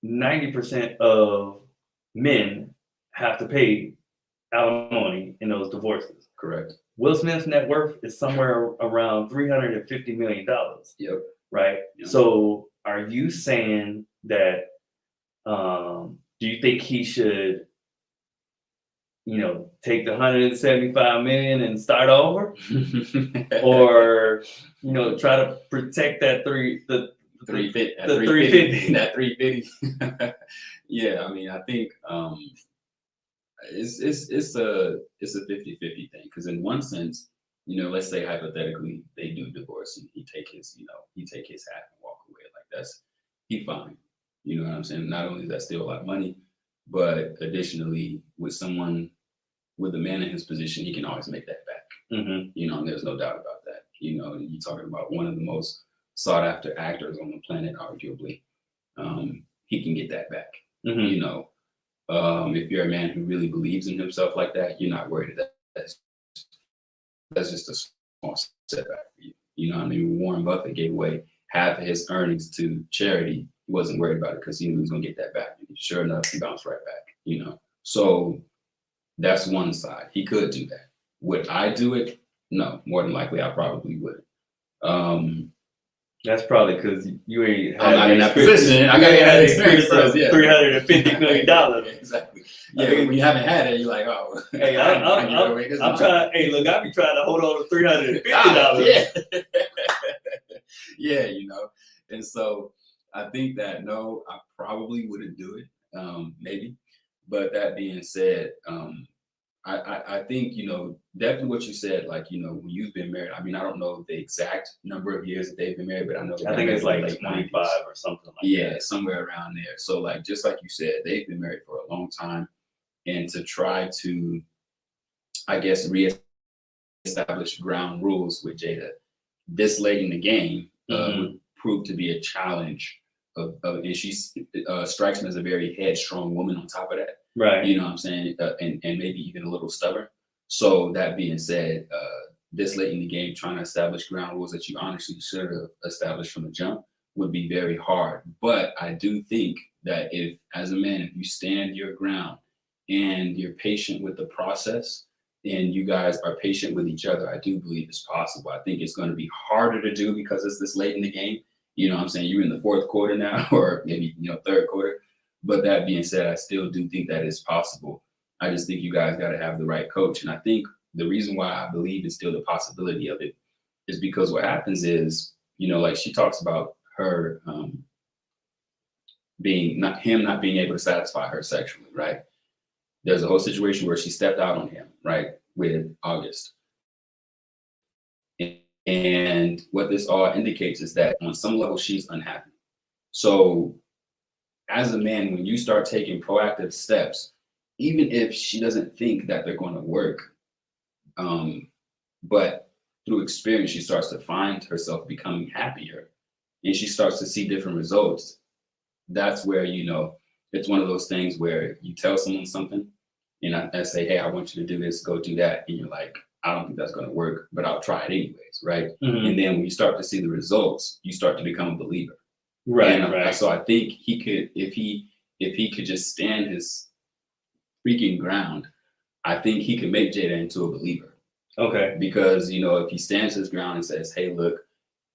90% of men have to pay alimony in those divorces. Correct. Will Smith's net worth is somewhere around $350 million, Yep. right? Yep. So are you saying that, do you think he should, take the 175 million and start over? Or, try to protect that the 350. That 350. Yeah, I mean, I think it's a 50-50 thing, because in one sense, let's say hypothetically they do divorce and he take his hat and walk away, like that's he fine. You know what I'm saying? Not only is that still a lot of money, but additionally with a man in his position, he can always make that back. Mm-hmm. And there's no doubt about that. You're talking about one of the most sought after actors on the planet, arguably. He can get that back. Mm-hmm. If you're a man who really believes in himself like that, you're not worried that that's just a small setback for you. You know what I mean? Warren Buffett gave away half of his earnings to charity. He wasn't worried about it because he knew he was going to get that back. And sure enough, he bounced right back. So that's one side. He could do that. Would I do it? No. More than likely, I probably would. That's probably because you ain't. I'm not in that position. I got that experience. Yeah. $350 million. Exactly. Yeah, when you haven't had it, you're like, oh. Hey, I'm trying. Hey, look, I be trying to hold on to $350. Yeah. Yeah, And so I think that no, I probably wouldn't do it. Maybe. But that being said, I think, definitely what you said, like, when you've been married, I mean, I don't know the exact number of years that they've been married, but I know I think it's like late 25 or something like that. Yeah, somewhere around there. So like, just like you said, they've been married for a long time, and to try to, I guess, reestablish ground rules with Jada this late in the game would prove to be a challenge and she strikes me as a very headstrong woman on top of that. Right. You know what I'm saying? And maybe even a little stubborn. So that being said, this late in the game, trying to establish ground rules that you honestly should have established from the jump would be very hard. But I do think that if, as a man, if you stand your ground and you're patient with the process and you guys are patient with each other, I do believe it's possible. I think it's going to be harder to do because it's this late in the game. You know what I'm saying? You're in the fourth quarter now, or maybe, third quarter. But that being said, I still do think that it's possible. I just think you guys got to have the right coach. And I think the reason why I believe it's still the possibility of it is because what happens is, like she talks about her not being able to satisfy her sexually, right? There's a whole situation where she stepped out on him, right, with August. And what this all indicates is that on some level, she's unhappy. So as a man, when you start taking proactive steps, even if she doesn't think that they're going to work, but through experience, she starts to find herself becoming happier and she starts to see different results. That's where, it's one of those things where you tell someone something and I say, hey, I want you to do this, go do that. And you're like, I don't think that's going to work, but I'll try it anyways, right? Mm-hmm. And then when you start to see the results, you start to become a believer. Right, right. So I think he could, if he could just stand his freaking ground, I think he could make Jada into a believer. Okay. Because, if he stands his ground and says, hey, look,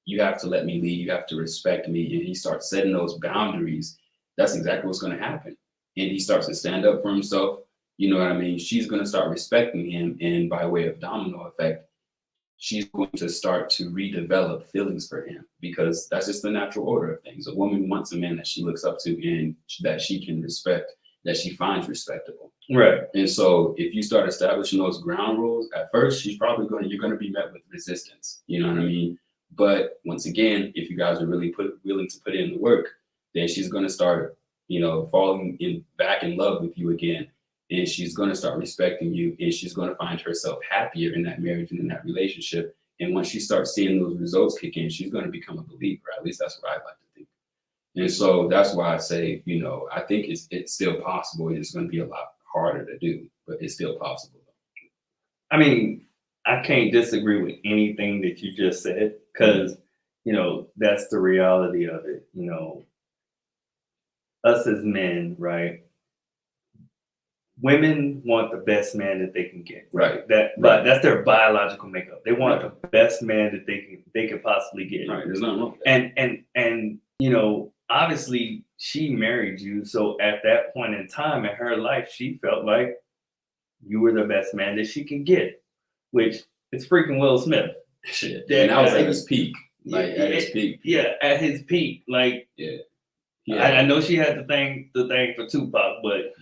you have to let me lead, you have to respect me, and he starts setting those boundaries, that's exactly what's going to happen. And he starts to stand up for himself. You know what I mean? She's going to start respecting him. And by way of domino effect, she's going to start to redevelop feelings for him because that's just the natural order of things. A woman wants a man that she looks up to and that she can respect, that she finds respectable. Right. And so if you start establishing those ground rules, at first, you're going to be met with resistance. You know what I mean? But once again, if you guys are really willing to put in the work, then she's going to start, falling back in love with you again. And she's going to start respecting you and she's going to find herself happier in that marriage and in that relationship. And once she starts seeing those results kick in, she's going to become a believer. At least that's what I like to think. And so that's why I say, I think it's still possible. It's going to be a lot harder to do, but it's still possible. I mean, I can't disagree with anything that you just said because, that's the reality of it. Us as men, right? women want the best man that they can get. Right. But that's their biological makeup. They want Right. the best man that they could possibly get. Right. There's nothing wrong with that. And you know, obviously she married you, so at that point in time in her life, she felt like you were the best man that she can get, which is freaking Will Smith. Shit. And that was at his peak. Like at his peak. Yeah, at his peak. Like, Yeah. I know she had the thing for Tupac, but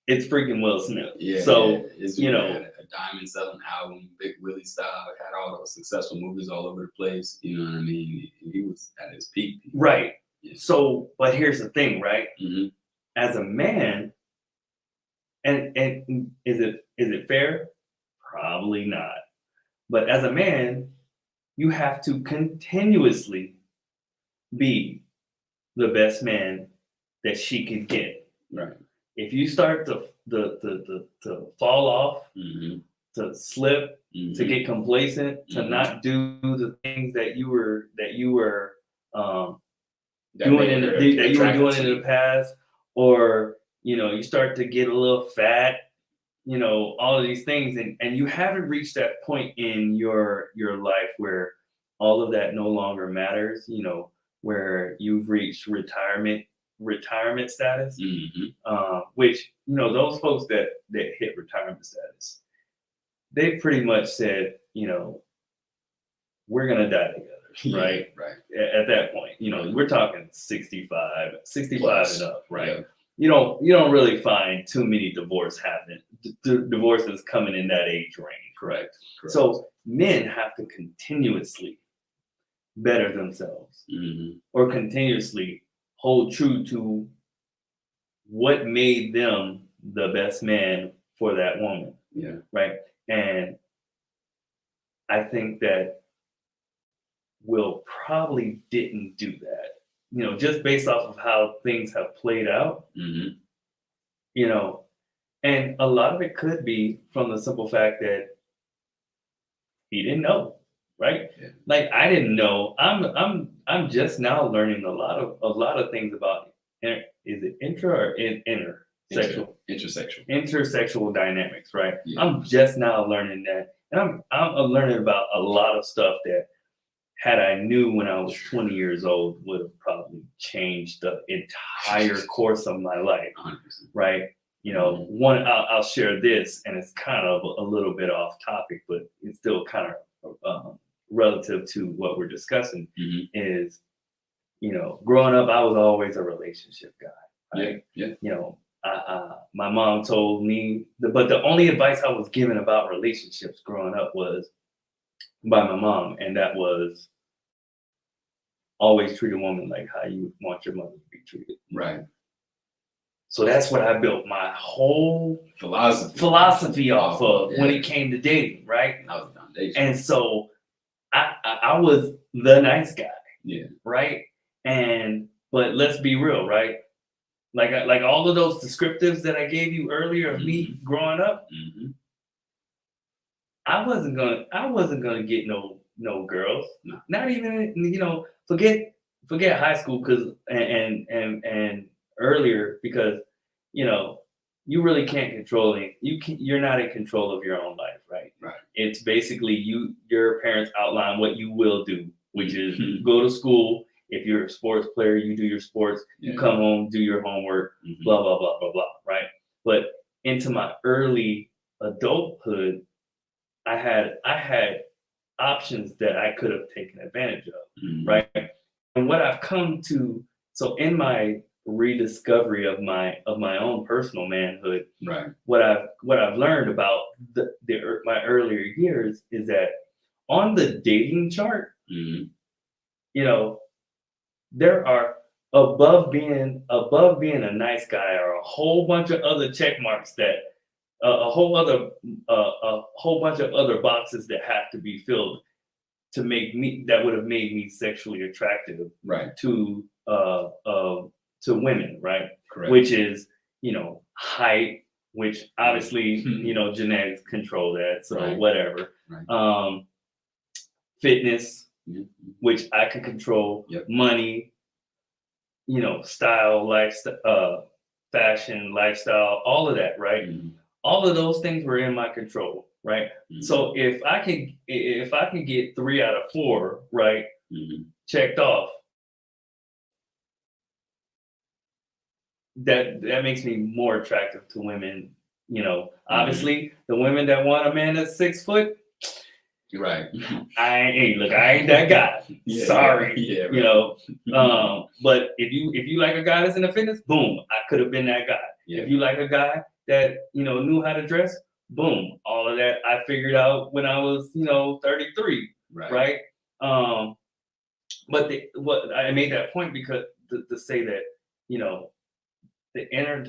it's freaking Will Smith. Yeah. So It's, you know, had a diamond selling album, Big Willie style, had all those successful movies all over the place. You know what I mean? He was at his peak. right. Yeah. So, but here's the thing, right? Mm-hmm. As a man, and is it fair? Probably not. But as a man, you have to continuously be the best man that she can get. Right. If you start to fall off, Mm-hmm. to slip, to get complacent, to not do the things that you were doing in the past, or you know, you start to get a little fat, you know, all of these things, and you haven't reached that point in your life where all of that no longer matters, you know, where you've reached retirement status, which, you know, those folks that hit retirement status, they pretty much said, you know, we're gonna die together, right? Right. At that point, you know, we're talking 65 Plus. and up, right? Yeah. You don't really find too many divorces coming in that age range. Correct. So men have to continuously better themselves, or continuously hold true to what made them the best man for that woman. Yeah. Right. And I think that Will probably didn't do that, you know, just based off of how things have played out, you know, and a lot of it could be from the simple fact that he didn't know, right? Yeah. Like I didn't know. I'm just now learning a lot of things about is it intra or intersexual? Intersexual dynamics, right? Yeah. I'm just now learning that, and I'm learning about a lot of stuff that, had I knew when I was 20 years old, would have probably changed the entire course of my life, 100%. right? You know, I'll share this, and it's kind of a little bit off topic, but it's still kind of relative to what we're discussing. Is, you know, growing up, I was always a relationship guy. Right? Yeah. You know, my mom told me, but the only advice I was given about relationships growing up was by my mom, and that was always treat a woman like how you want your mother to be treated. Right. So that's what I built my whole philosophy off of when it came to dating, right? That was the foundation. And so I was the nice guy. Yeah. Right. But let's be real, right? Like all of those descriptives that I gave you earlier of me growing up, I wasn't gonna get no girls. No. Not even, you know, forget high school, because and earlier, because, you know, you really can't control it. You're not in control of your own life, right? Right. It's basically your parents outline what you will do, which is go to school. If you're a sports player, you do your sports. Yeah. You come home, do your homework, blah blah blah blah blah, right? But into my early adulthood, I had options that I could have taken advantage of, right? And what I've come to, so in my rediscovery of my own personal manhood, right, what I've learned about my earlier years is that on the dating chart, you know, there are above being a nice guy are a whole bunch of other check marks that a whole bunch of other boxes that have to be filled to would have made me sexually attractive, right, to women, right? Correct. Which is, you know, height, which obviously, you know, genetics control that, so right, whatever. Right. Fitness, which I can control. Yep. Money, you know, style, lifestyle, fashion, lifestyle, all of that, right? Mhm. All of those things were in my control, right? Mhm. So if I can get 3 out of 4, right, Mhm. checked off, that makes me more attractive to women. Mhm. Obviously, the women that want a man that's 6 foot, Right. I ain't that guy. Yeah, Sorry, yeah, right. But if you like a guy that's in the fitness, boom, I could have been that guy. Yeah. If you like a guy that knew how to dress, boom, all of that I figured out when I was 33, Right. right? But what I made that point because to say that you know the inner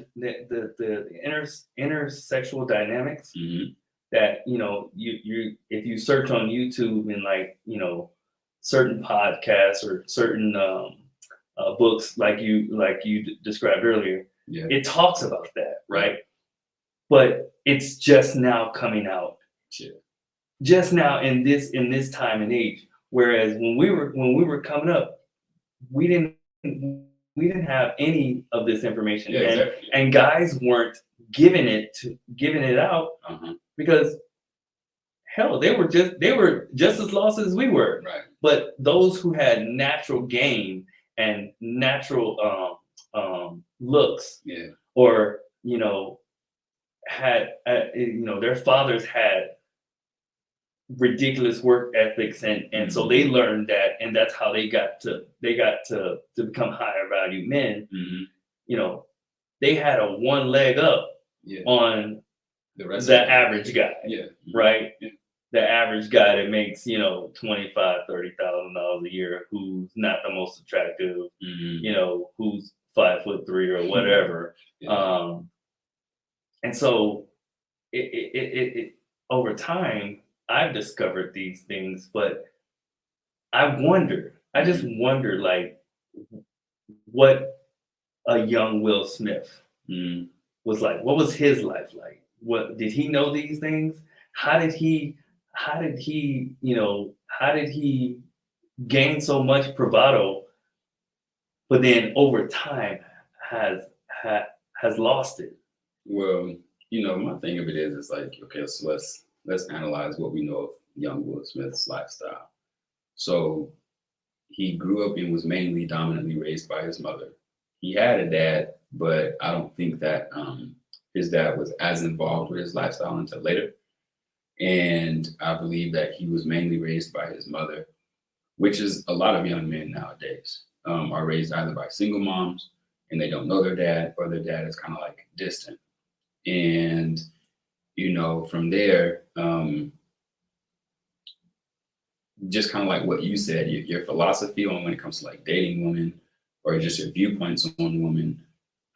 sexual dynamics Mhm. that you if you search on YouTube and certain podcasts or certain books like you described earlier, Yeah. it talks about that, right? But it's just now coming out, Sure. just now in this time and age. Whereas when we were coming up, we didn't we didn't have any of this information, Yeah, and exactly. and guys weren't giving it out Uh-huh. because hell, they were just as lost as we were. Right. But those who had natural game and natural looks, Yeah. or had their fathers had ridiculous work ethics, and so they learned that, and that's how they got to become higher value men. Mhm. They had a one leg up Yeah. on The rest the of it. average guy, Yeah. right? Yeah. The average guy that makes, $25,000-$30,000 a year, who's not the most attractive, Mhm. who's 5'3" or whatever. Yeah. And so it over time, I've discovered these things, but I just wonder, like, what a young Will Smith Mhm. was like. What was his life like? What did he know these things? How did he? How did he gain so much bravado, but then over time has has lost it? Well, my thing of it is, it's like, okay, so let's analyze what we know of young Will Smith's lifestyle. So he grew up and was mainly dominantly raised by his mother. He had a dad, but I don't think that his dad was as involved with his lifestyle until later. And I believe that he was mainly raised by his mother, which is a lot of young men nowadays are raised either by single moms and they don't know their dad, or their dad is kind of like distant. And from there, just kind of like what you said, your philosophy on when it comes to like dating women, or just your viewpoints on women,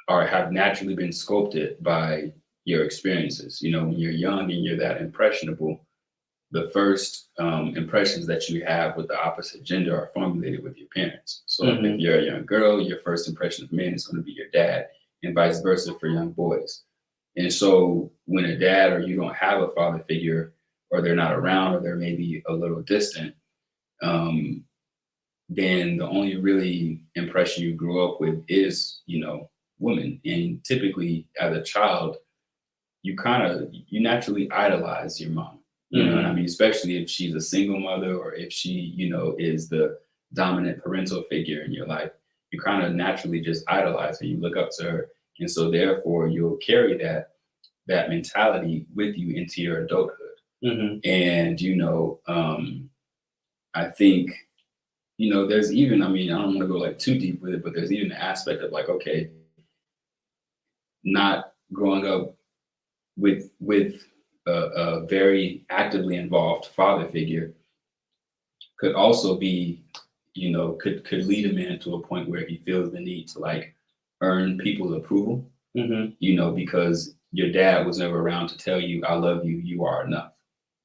are have naturally been sculpted by your experiences. When you're young and you're that impressionable, the first impressions that you have with the opposite gender are formulated with your parents. So if Mhm. you're a young girl, your first impression of men is going to be your dad, and vice versa for young boys. And so when a dad, or you don't have a father figure, or they're not around, or they're maybe a little distant, um, then the only really impression you grew up with is, women. And typically as a child, you naturally idolize your mom. You know what I Mhm. mean? Especially if she's a single mother, or if she, is the dominant parental figure in your life. You kind of naturally just idolize her. You look up to her. And so therefore you'll carry that mentality with you into your adulthood. Mhm. And I think, there's even, I mean, I don't want to go like too deep with it, but there's even an aspect of like, okay, not growing up with a very actively involved father figure could also be, could lead a man to a point where he feels the need to like earn people's approval, Mhm. because your dad was never around to tell you, I love you, you are enough,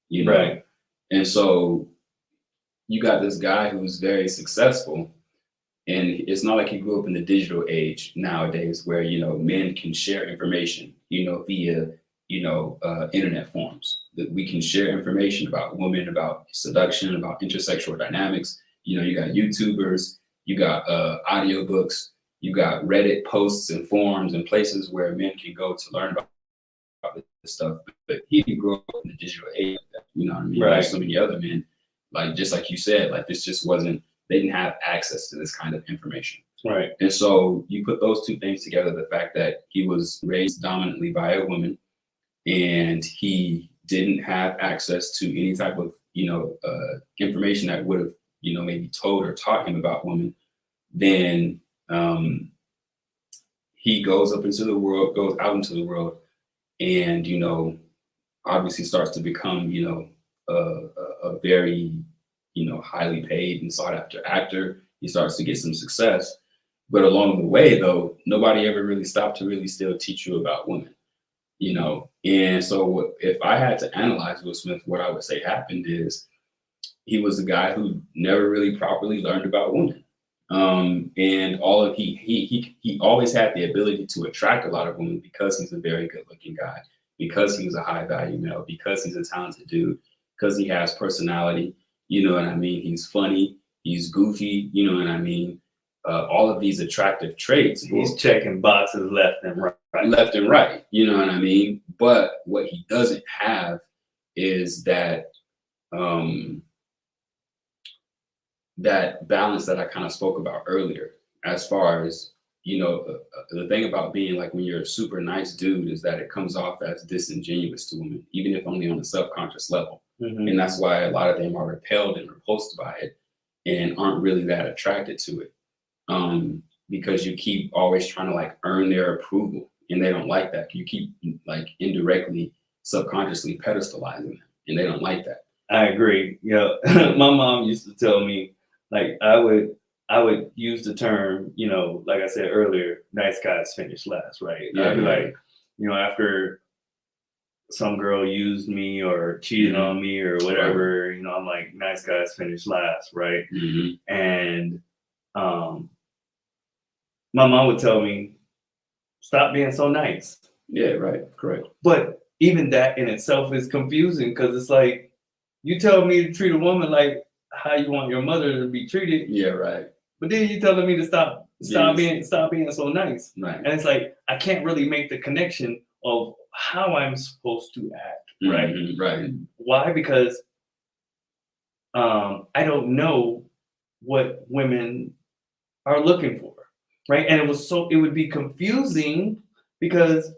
you know? Right. And so you got this guy who's very successful, and it's not like he grew up in the digital age nowadays where, men can share information, via, internet forums. That we can share information about women, about seduction, about intersexual dynamics. You got YouTubers, you got audiobooks, You got Reddit posts and forums and places where men can go to learn about this stuff. But he grew up in the digital age, you know what I mean? Right. Like so many other men, like just like you said, like this just wasn't, they didn't have access to this kind of information. Right. And so you put those two things together, the fact that he was raised dominantly by a woman and he didn't have access to any type of, information that would have, maybe told or taught him about women, then he goes out into the world and, obviously starts to become, a very, highly paid and sought after actor. He starts to get some success. But along the way, though, nobody ever really stopped to really still teach you about women, And so if I had to analyze Will Smith, what I would say happened is he was a guy who never really properly learned about women. And he always had the ability to attract a lot of women because he's a very good looking guy, because he was a high value male, because he's a talented dude, because he has personality, you know what I mean? He's funny, he's goofy, you know what I mean? All of these attractive traits. He's checking boxes left and right. You know what I mean? But what he doesn't have is that that balance that I kind of spoke about earlier, as far as, the thing about being like when you're a super nice dude is that it comes off as disingenuous to women, even if only on a subconscious level. Mm-hmm. And that's why a lot of them are repelled and repulsed by it and aren't really that attracted to it. Because you keep always trying to like earn their approval and they don't like that. You keep like indirectly, subconsciously pedestalizing them and they don't like that. I agree. My mom used to tell me, like, I would use the term, like I said earlier, nice guys finish last, right? Yeah, I'd be like, after some girl used me or cheated on me or whatever, I'm like, nice guys finish last, right? Mm-hmm. And my mom would tell me, stop being so nice. Yeah, right, correct. But even that in itself is confusing because it's like, you tell me to treat a woman like how you want your mother to be treated. Yeah, right. But then you telling me to stop being so nice. Right. And it's like I can't really make the connection of how I'm supposed to act. Right. Mm-hmm, right. Why? Because I don't know what women are looking for. Right. And it would be confusing because,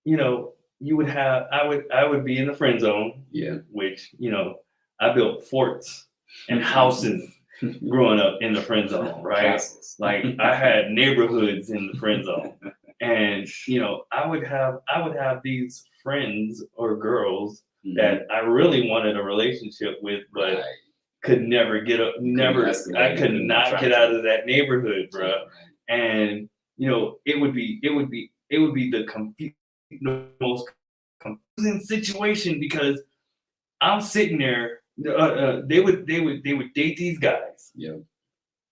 you would have, I would be in the friend zone. Yeah. Which, I built forts and houses growing up in the friend zone, right? Castles. Like I had neighborhoods in the friend zone. And, I would have these friends or girls that I really wanted a relationship with, but could never get up, I could not get out of that neighborhood, bro. Right. And, it would be the most confusing situation because I'm sitting there. They would date these guys. Yeah.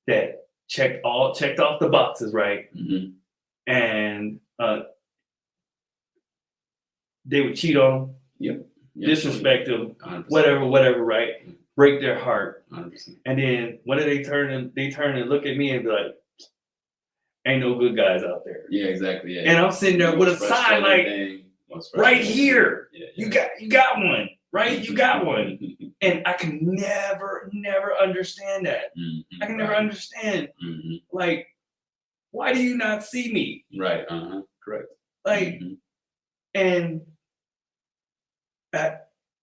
That checked off the boxes, right? Mm-hmm. And they would cheat on them. Yep. Disrespect them. 100%. Whatever, right? Break their heart. 100%. And then what do they turn? They turn and look at me and be like, "Ain't no good guys out there." Yeah, exactly. Yeah. And I'm sitting there with a sign like, right here. Yeah. You got one, right? You got one. And I can never understand that. Mm-hmm. I can never understand, like, why do you not see me? Right. Correct. Like, and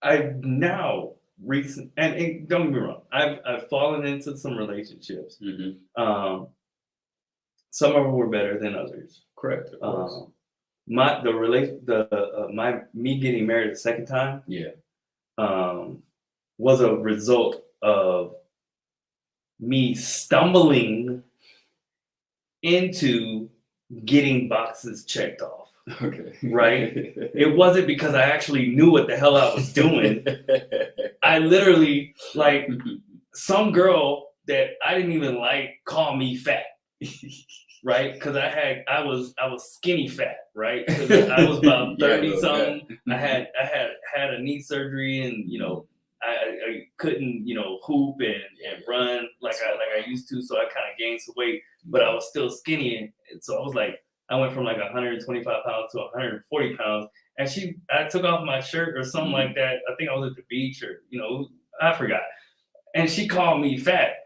I've now and don't get me wrong, I've fallen into some relationships. Some of them were better than others. Correct. Me getting married the second time. Yeah. Was a result of me stumbling into getting boxes checked off. Okay. Right? It wasn't because I actually knew what the hell I was doing. I literally, like, some girl that I didn't even like called me fat. Right? Because I was skinny fat, right? Because I was about 30 something. I had a knee surgery and I couldn't, hoop and run like I used to. So I kind of gained some weight, but I was still skinny. And so I was like, I went from like 125 pounds to 140 pounds. And I took off my shirt or something like that. I think I was at the beach or, I forgot. And she called me fat.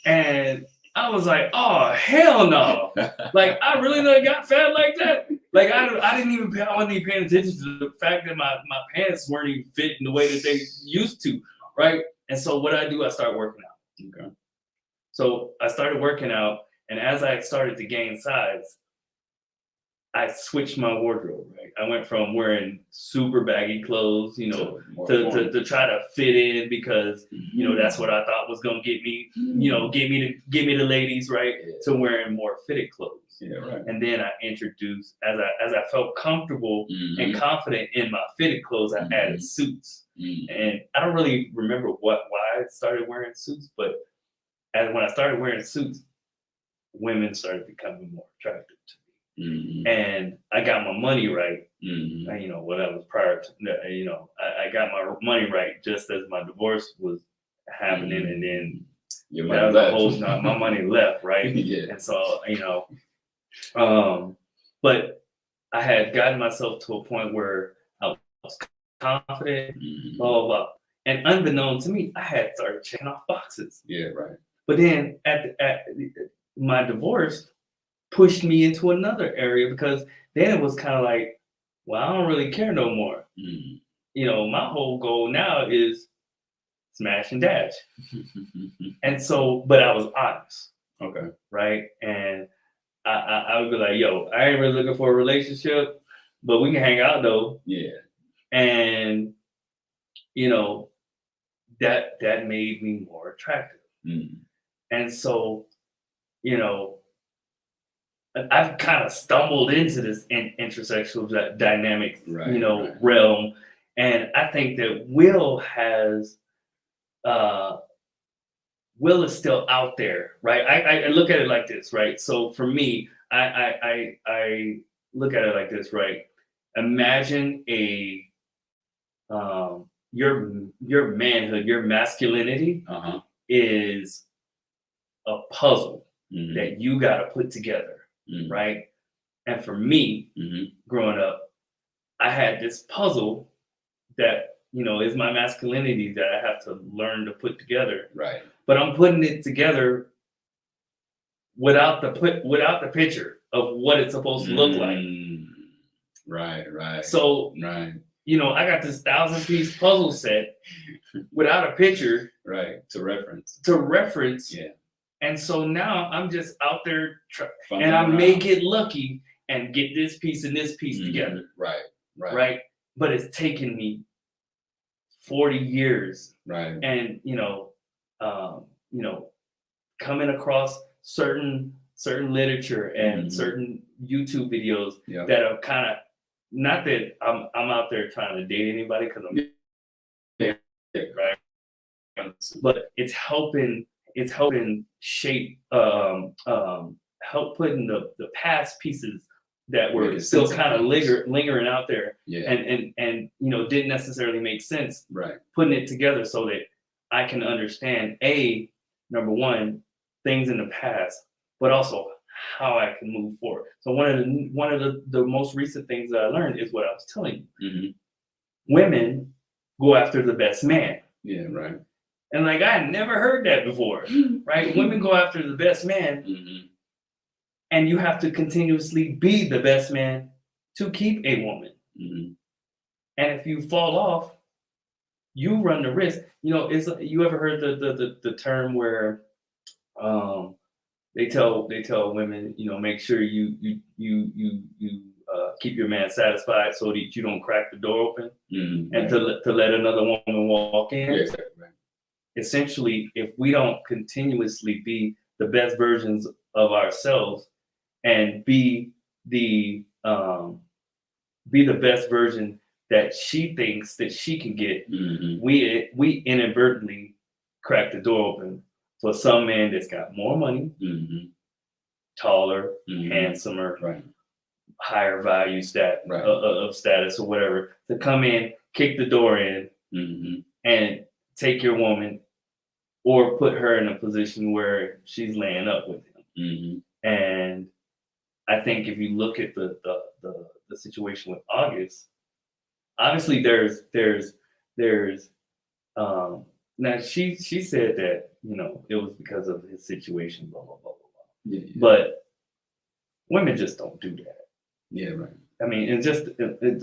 And I was like, oh, hell no. Like, I really not got fat like that. Like, I wasn't even paying attention to the fact that my pants weren't even fitting the way that they used to, right? And so what I do, I start working out. Okay. So I started working out, and as I started to gain size, I switched my wardrobe, right? I went from wearing super baggy clothes, to try to fit in because, that's what I thought was going to get me, get me the ladies, right? Yeah. To wearing more fitted clothes. Yeah, right. And then I introduced, as I felt comfortable and confident in my fitted clothes, I added suits. And I don't really remember why I started wearing suits, but when I started wearing suits, women started becoming more attractive to me. And I got my money right. What I was prior to, I got my money right just as my divorce was happening, and then your money left. My money left, right? Yeah. And so, but I had gotten myself to a point where I was confident, blah, blah, blah. And unbeknown to me, I had started checking off boxes. Yeah, right. But then at my divorce pushed me into another area, because then it was kind of like, well, I don't really care no more. My whole goal now is smash and dash. And so, but I was honest. Okay. Right. And I would be like, yo, I ain't really looking for a relationship, but we can hang out though. Yeah. And, that made me more attractive. And so, I've kind of stumbled into this intersexual dynamic, realm. And I think that Will is still out there, right? I look at it like this, right? So for me, I look at it like this, right? Imagine your manhood, your masculinity is a puzzle that you got to put together. Right. And for me, growing up, I had this puzzle that, is my masculinity that I have to learn to put together. Right. But I'm putting it together without the picture of what it's supposed to look like. Right. So, I got this 1,000-piece puzzle set without a picture. Right. To reference. Yeah. And so now I'm just out there and I may get lucky and get this piece and this piece together. Right. But it's taken me 40 years. Right. And, coming across certain literature and certain YouTube videos that are kind of, not that I'm out there trying to date anybody, because I'm right. But it's helping shape, help putting the past pieces that were still kind of lingering out there, and didn't necessarily make sense. Right. Putting it together so that I can understand number one, things in the past, but also how I can move forward. So one of the most recent things that I learned is what I was telling you. Women go after the best man. Yeah. Right. And like, I had never heard that before, right? Women go after the best man, and you have to continuously be the best man to keep a woman. And if you fall off, you run the risk. You ever heard the term where they tell women, make sure you keep your man satisfied so that you don't crack the door open and to let another woman walk in. Yeah, right. Essentially, if we don't continuously be the best versions of ourselves and be the best version that she thinks that she can get, we inadvertently crack the door open for some man that's got more money, taller, handsomer, higher value of status or whatever, to come in, kick the door in, and take your woman or put her in a position where she's laying up with him. Mm-hmm. And I think if you look at the situation with August, obviously there's now she said that, you know, it was because of his situation, blah blah blah blah blah. Yeah. But women just don't do that. Yeah, right. I mean,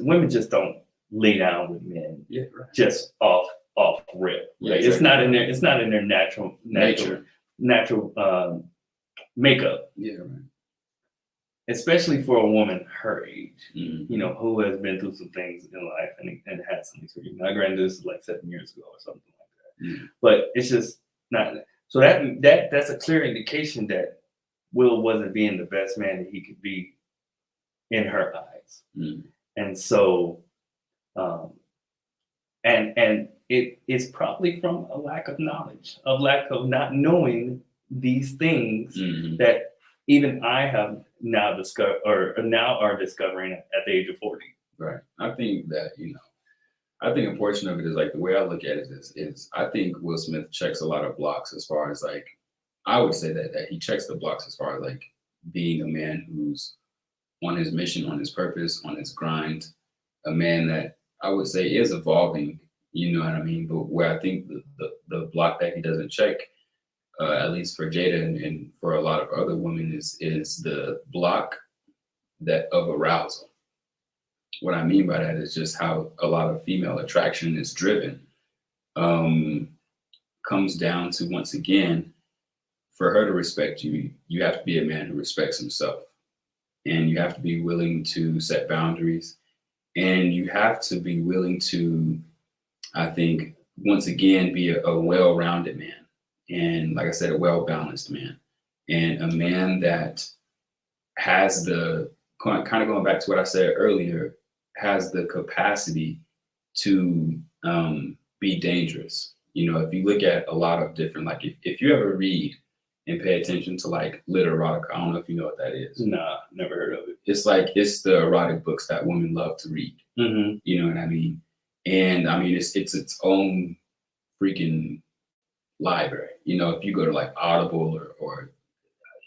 women just don't lay down with men Yeah, right. just off rip. Yeah, Right? exactly. It's not in their natural Nature. makeup, Yeah, right. especially for a woman her age. Mm-hmm. You know, who has been through some things in life and had some experience. My granddad, this is like 7 years ago or something like that. Mm-hmm. But it's just not. So that's a clear indication that Will wasn't being the best man that he could be in her eyes. Mm-hmm. And so, and it's probably from a lack of knowledge, a lack of not knowing these things Mm-hmm. that even I have now discovered or now are discovering at the age of 40. Right. I think that, I think a portion of it is like the way I look at it is I think Will Smith checks a lot of blocks as far as like, I would say that he checks the blocks as far as like being a man who's on his mission, on his purpose, on his grind, a man that I would say is evolving, you know what I mean? But where I think the block that he doesn't check, at least for Jada and for a lot of other women, is the block that of arousal. What I mean by that is just how a lot of female attraction is driven. Comes down to, once again, for her to respect you, you have to be a man who respects himself. And you have to be willing to set boundaries. And you have to be willing to, I think, once again, be a well-rounded man. And like I said, a well-balanced man. And a man that has the, kind of going back to what I said earlier, has the capacity to be dangerous. You know, if you look at a lot of different, like if you ever read and pay attention to like literotica, I don't know if you know what that is. Nah, never heard of it. It's the erotic books that women love to read. Mm-hmm. You know what I mean? And I mean, it's its own freaking library. You know, if you go to like Audible or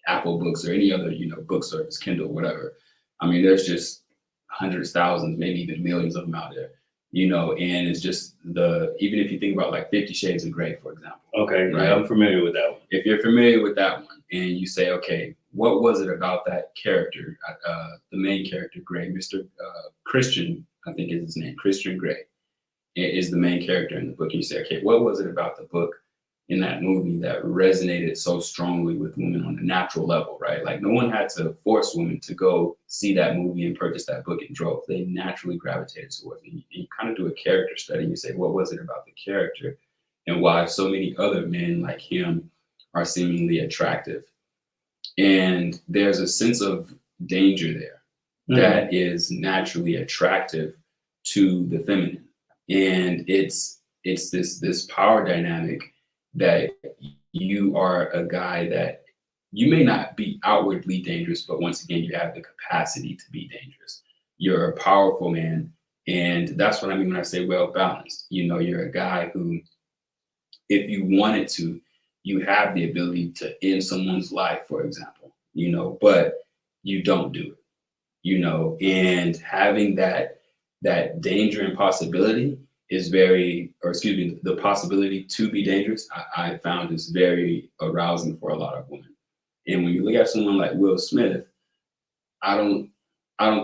Apple Books or any other, book service, Kindle, whatever, I mean, there's just hundreds, thousands, maybe even millions of them out there, and it's just even if you think about like 50 Shades of Grey, for example. Okay, right? Yeah, I'm familiar with that one. If you're familiar with that one and you say, okay, what was it about that character, the main character, Grey, Mr. Christian, I think is his name, Christian Grey, is the main character in the book. And you say, okay, what was it about the book in that movie that resonated so strongly with women on a natural level, right? Like no one had to force women to go see that movie and purchase that book and drove. They naturally gravitated towards it. You kind of do a character study and you say, what was it about the character and why so many other men like him are seemingly attractive? And there's a sense of danger there that is naturally attractive to the feminine. And it's this power dynamic that you are a guy that you may not be outwardly dangerous, but once again, you have the capacity to be dangerous. You're a powerful man. And that's what I mean when I say well-balanced. You're a guy who, if you wanted to, you have the ability to end someone's life, for example, but you don't do it, and having that danger and possibility is the possibility to be dangerous, I found is very arousing for a lot of women. And when you look at someone like Will Smith, I don't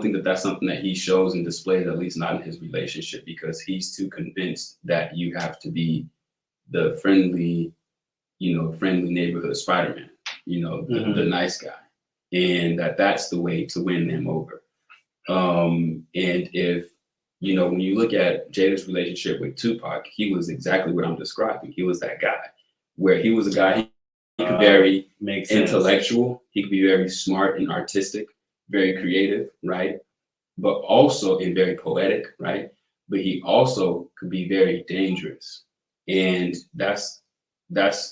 think that that's something that he shows and displays, at least not in his relationship, because he's too convinced that you have to be the friendly neighborhood Spider-Man, the nice guy, and that's the way to win them over. And if, when you look at Jada's relationship with Tupac, he was exactly what I'm describing. He was that guy where he was a guy, he could be very intellectual. He could be very smart and artistic, very creative, right? But also and very poetic, right? But he also could be very dangerous. And that's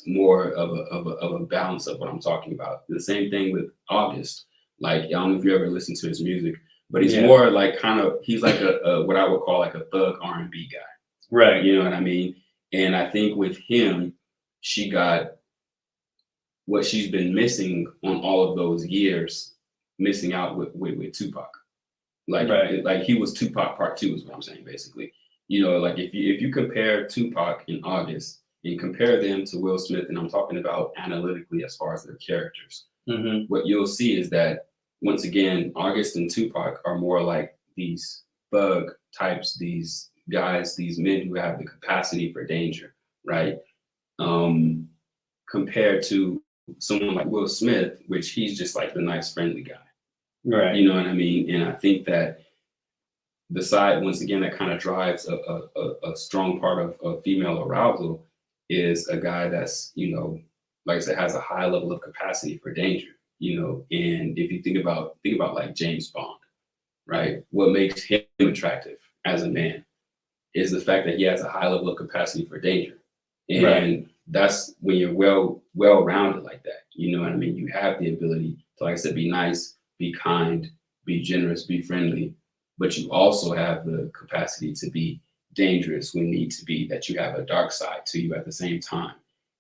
more of a balance of what I'm talking about. The same thing with August. Like, I don't know if you ever listen to his music, but he's more like he's like a what I would call like a thug R&B guy. Right. You know what I mean? And I think with him, she got what she's been missing on all of those years, missing out with Tupac. Like, Right. like he was Tupac part two is what I'm saying, basically. You know, like if you compare Tupac and August and compare them to Will Smith, and I'm talking about analytically as far as their characters, Mm-hmm. what you'll see is that once again, August and Tupac are more like these thug types, these guys, these men who have the capacity for danger, right? Compared to someone like Will Smith, which he's just like the nice, friendly guy. Right. You know what I mean? And I think that the side, once again, that kind of drives a strong part of female arousal is a guy that's, you know, like I said, has a high level of capacity for danger, you know. And if you think about like James Bond, right? What makes him attractive as a man is the fact that he has a high level of capacity for danger. And Right. that's when you're well-rounded like that. You know what I mean? You have the ability to, like I said, be nice, be kind, be generous, be friendly, but you also have the capacity to be dangerous when need to be, that you have a dark side to you at the same time.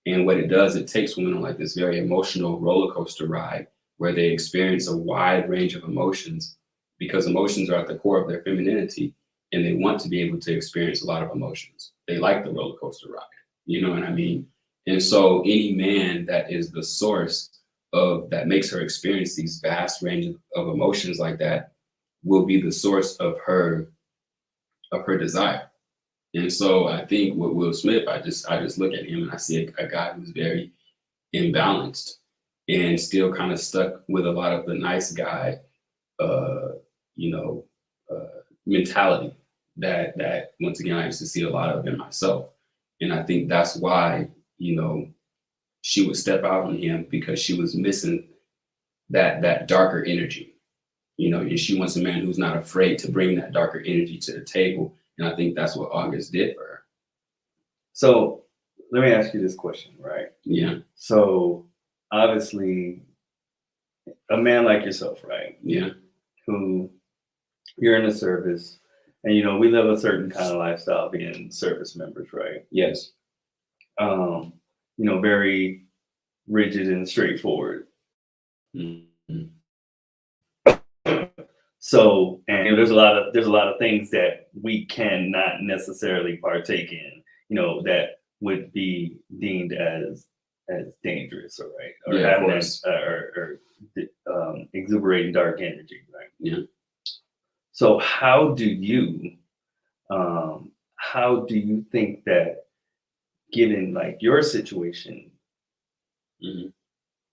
And what it does, it takes women on like this very emotional roller coaster ride where they experience a wide range of emotions because emotions are at the core of their femininity and they want to be able to experience a lot of emotions. They like the roller coaster ride. You know what I mean? And so any man that is the source of that makes her experience these vast range of emotions like that will be the source of her desire. And so I think with Will Smith, I just look at him and I see a guy who's very imbalanced and still kind of stuck with a lot of the nice guy, you know, mentality that once again I used to see a lot of in myself. And I think that's why, you know, she would step out on him because she was missing that darker energy. You know, and she wants a man who's not afraid to bring that darker energy to the table. And I think that's what August did for her. So let me ask you this question, right? Yeah. So obviously, a man like yourself, right? Yeah. Who you're in the service, and you know we live a certain kind of lifestyle being service members, right? Yes. You know, very rigid and straightforward. Mm-hmm. So, and you know, there's a lot of things that we cannot necessarily partake in, you know, that would be deemed as dangerous, or right, or Yeah, of having course. that, exuberating dark energy, right? Yeah. So, how do you think that, given like your situation, Mm-hmm.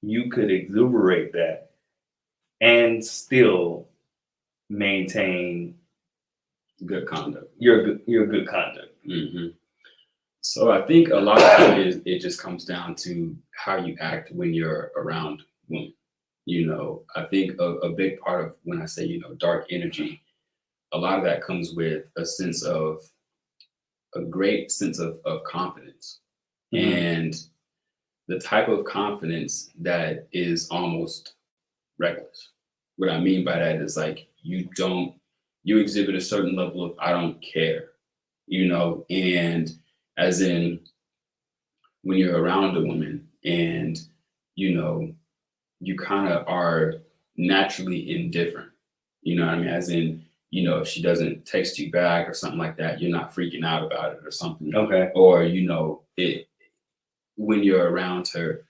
you could exuberate that and still maintain Good conduct. your good conduct? Mm-hmm. So I think a lot of it just comes down to how you act when you're around women. You know, I think a big part of when I say, you know, dark energy, a lot of that comes with a great sense of confidence. Mhm. And the type of confidence that is almost reckless. What I mean by that is like you exhibit a certain level of I don't care, you know, and as in when you're around a woman and you know you kind of are naturally indifferent, you know what I mean, as in, you know, if she doesn't text you back or something like that, you're not freaking out about it or something. Okay. Or you know it when you're around her,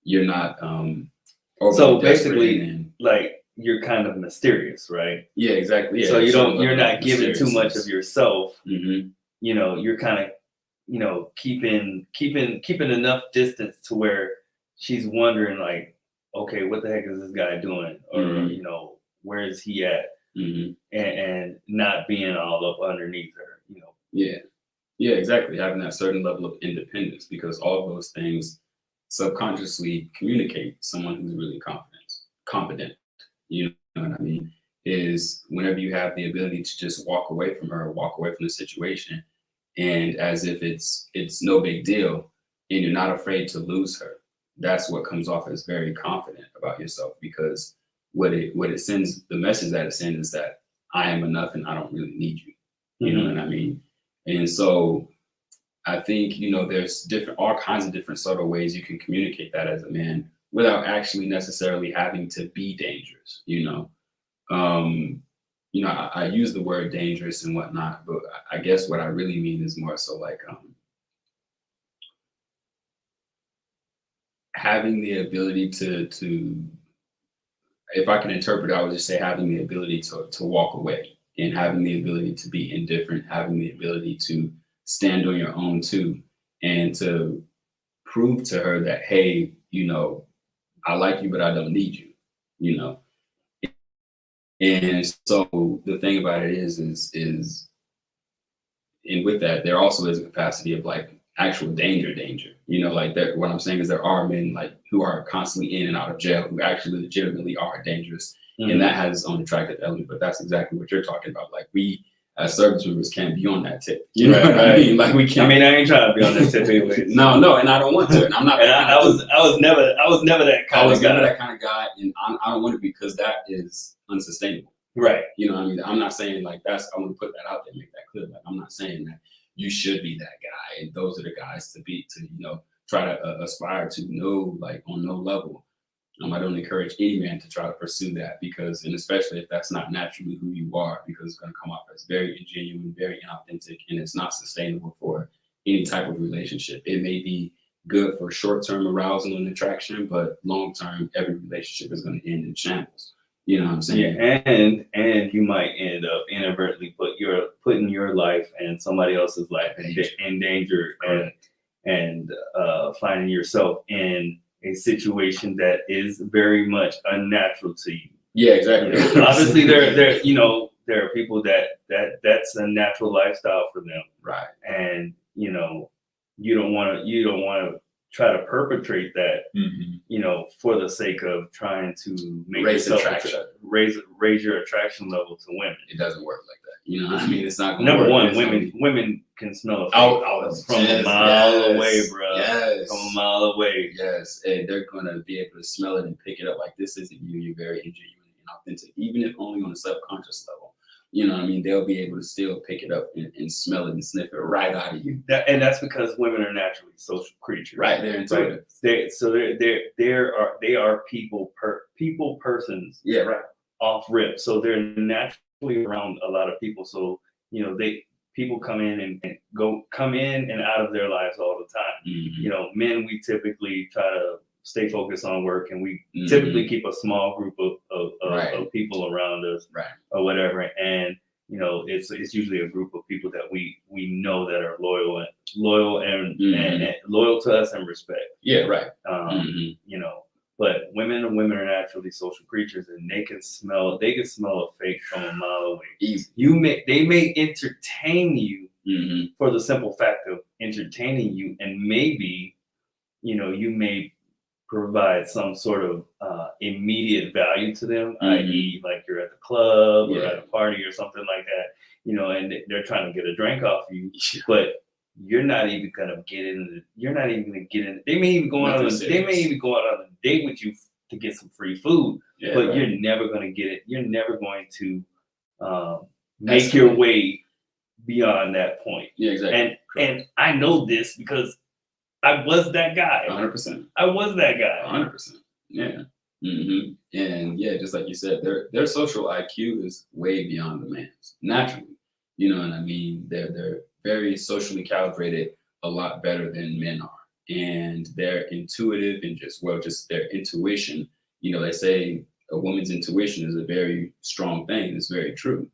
you're not overly So desperate basically, and then, like you're kind of mysterious, right? yeah, exactly. Yeah, So you're not not giving too much of yourself. Mm-hmm. You know, you're kind of, you know, keeping enough distance to where she's wondering like, okay, what the heck is this guy doing? Or, Mhm. you know, where is he at? Mm-hmm. And not being all up underneath her, you know. Yeah. Yeah, exactly. Having that certain level of independence because all of those things subconsciously communicate someone who's really confident. You know what I mean? Is whenever you have the ability to just walk away from her, walk away from the situation, and as if it's no big deal, and you're not afraid to lose her. That's what comes off as very confident about yourself because what it sends, the message that it sends is that I am enough and I don't really need you. You know what I mean? And so I think, there's all kinds of different subtle ways you can communicate that as a man without actually necessarily having to be dangerous. I use the word dangerous and whatnot, but I guess what I really mean is more so like having the ability to, if I can interpret it, I would just say having the ability to walk away, and having the ability to be indifferent, having the ability to stand on your own too, and to prove to her that, hey, I like you, but I don't need you. And so the thing about it is, and with that, there also is a capacity of like actual danger. Like that. What I'm saying is there are men like who are constantly in and out of jail who actually legitimately are dangerous, and that has its own attractive element. But that's exactly what you're talking about. Like we as service members can't be on that tip. You know what I mean? Like we can't. I ain't trying to be on that tip anyway. No, and I don't want to. And I'm not. And I was never that kind of guy. Never that kind of guy, and I don't want to, because that is unsustainable. Right. I'm not saying like I want to put that out there, make that clear. Like I'm not saying that you should be that guy, and those are the guys to try to aspire to. No, like on no level. I don't encourage any man to try to pursue that, and especially if that's not naturally who you are, because it's going to come off as very ingenuine, very inauthentic, and it's not sustainable for any type of relationship. It may be good for short-term arousal and attraction, but long-term, every relationship is going to end in shambles. You know what I'm saying? Yeah, and you might end up inadvertently putting your life and somebody else's life in danger, and finding yourself in a situation that is very much unnatural to you. Yeah, exactly. Obviously, there are people that's a natural lifestyle for them, right? And you don't want to try to perpetrate that, for the sake of trying to make raise your attraction level to women. It doesn't work like that. You know what I mean? It's not. Number one, women can smell a fake from a mile away, bro. Yes. From a mile away. Yes, and they're gonna be able to smell it and pick it up. Like, this isn't you. You're very genuine and authentic, even if only on a subconscious level. You know what I mean? They'll be able to still pick it up and smell it and sniff it right out of you. And that's because women are naturally social creatures. Right, they're intuitive. They are people persons. Yeah, right. Off rip, so they're naturally around a lot of people. So people come in and out of their lives all the time. Men, we typically try to stay focused on work, and we typically keep a small group of people around us, or whatever. And it's usually a group of people that we know that are loyal and loyal to us and respect. Yeah, right. But women are naturally social creatures, and they can smell a fake from a mile away. Easy. They may entertain you for the simple fact of entertaining you, and maybe you may provide some sort of immediate value to them, i.e., like you're at the club or at a party or something like that, and they're trying to get a drink off you, but you're not even gonna get in. They may even go out on a date with you to get some free food, but you're never gonna get it. You're never going to make your way beyond that point. Yeah, exactly. And I know this because I was that guy. 100%. I was that guy. 100%. Yeah. And yeah, just like you said, their social IQ is way beyond the man's naturally. You know what I mean? They're very socially calibrated, a lot better than men are, and they're intuitive and just their intuition. They say a woman's intuition is a very strong thing. It's very true.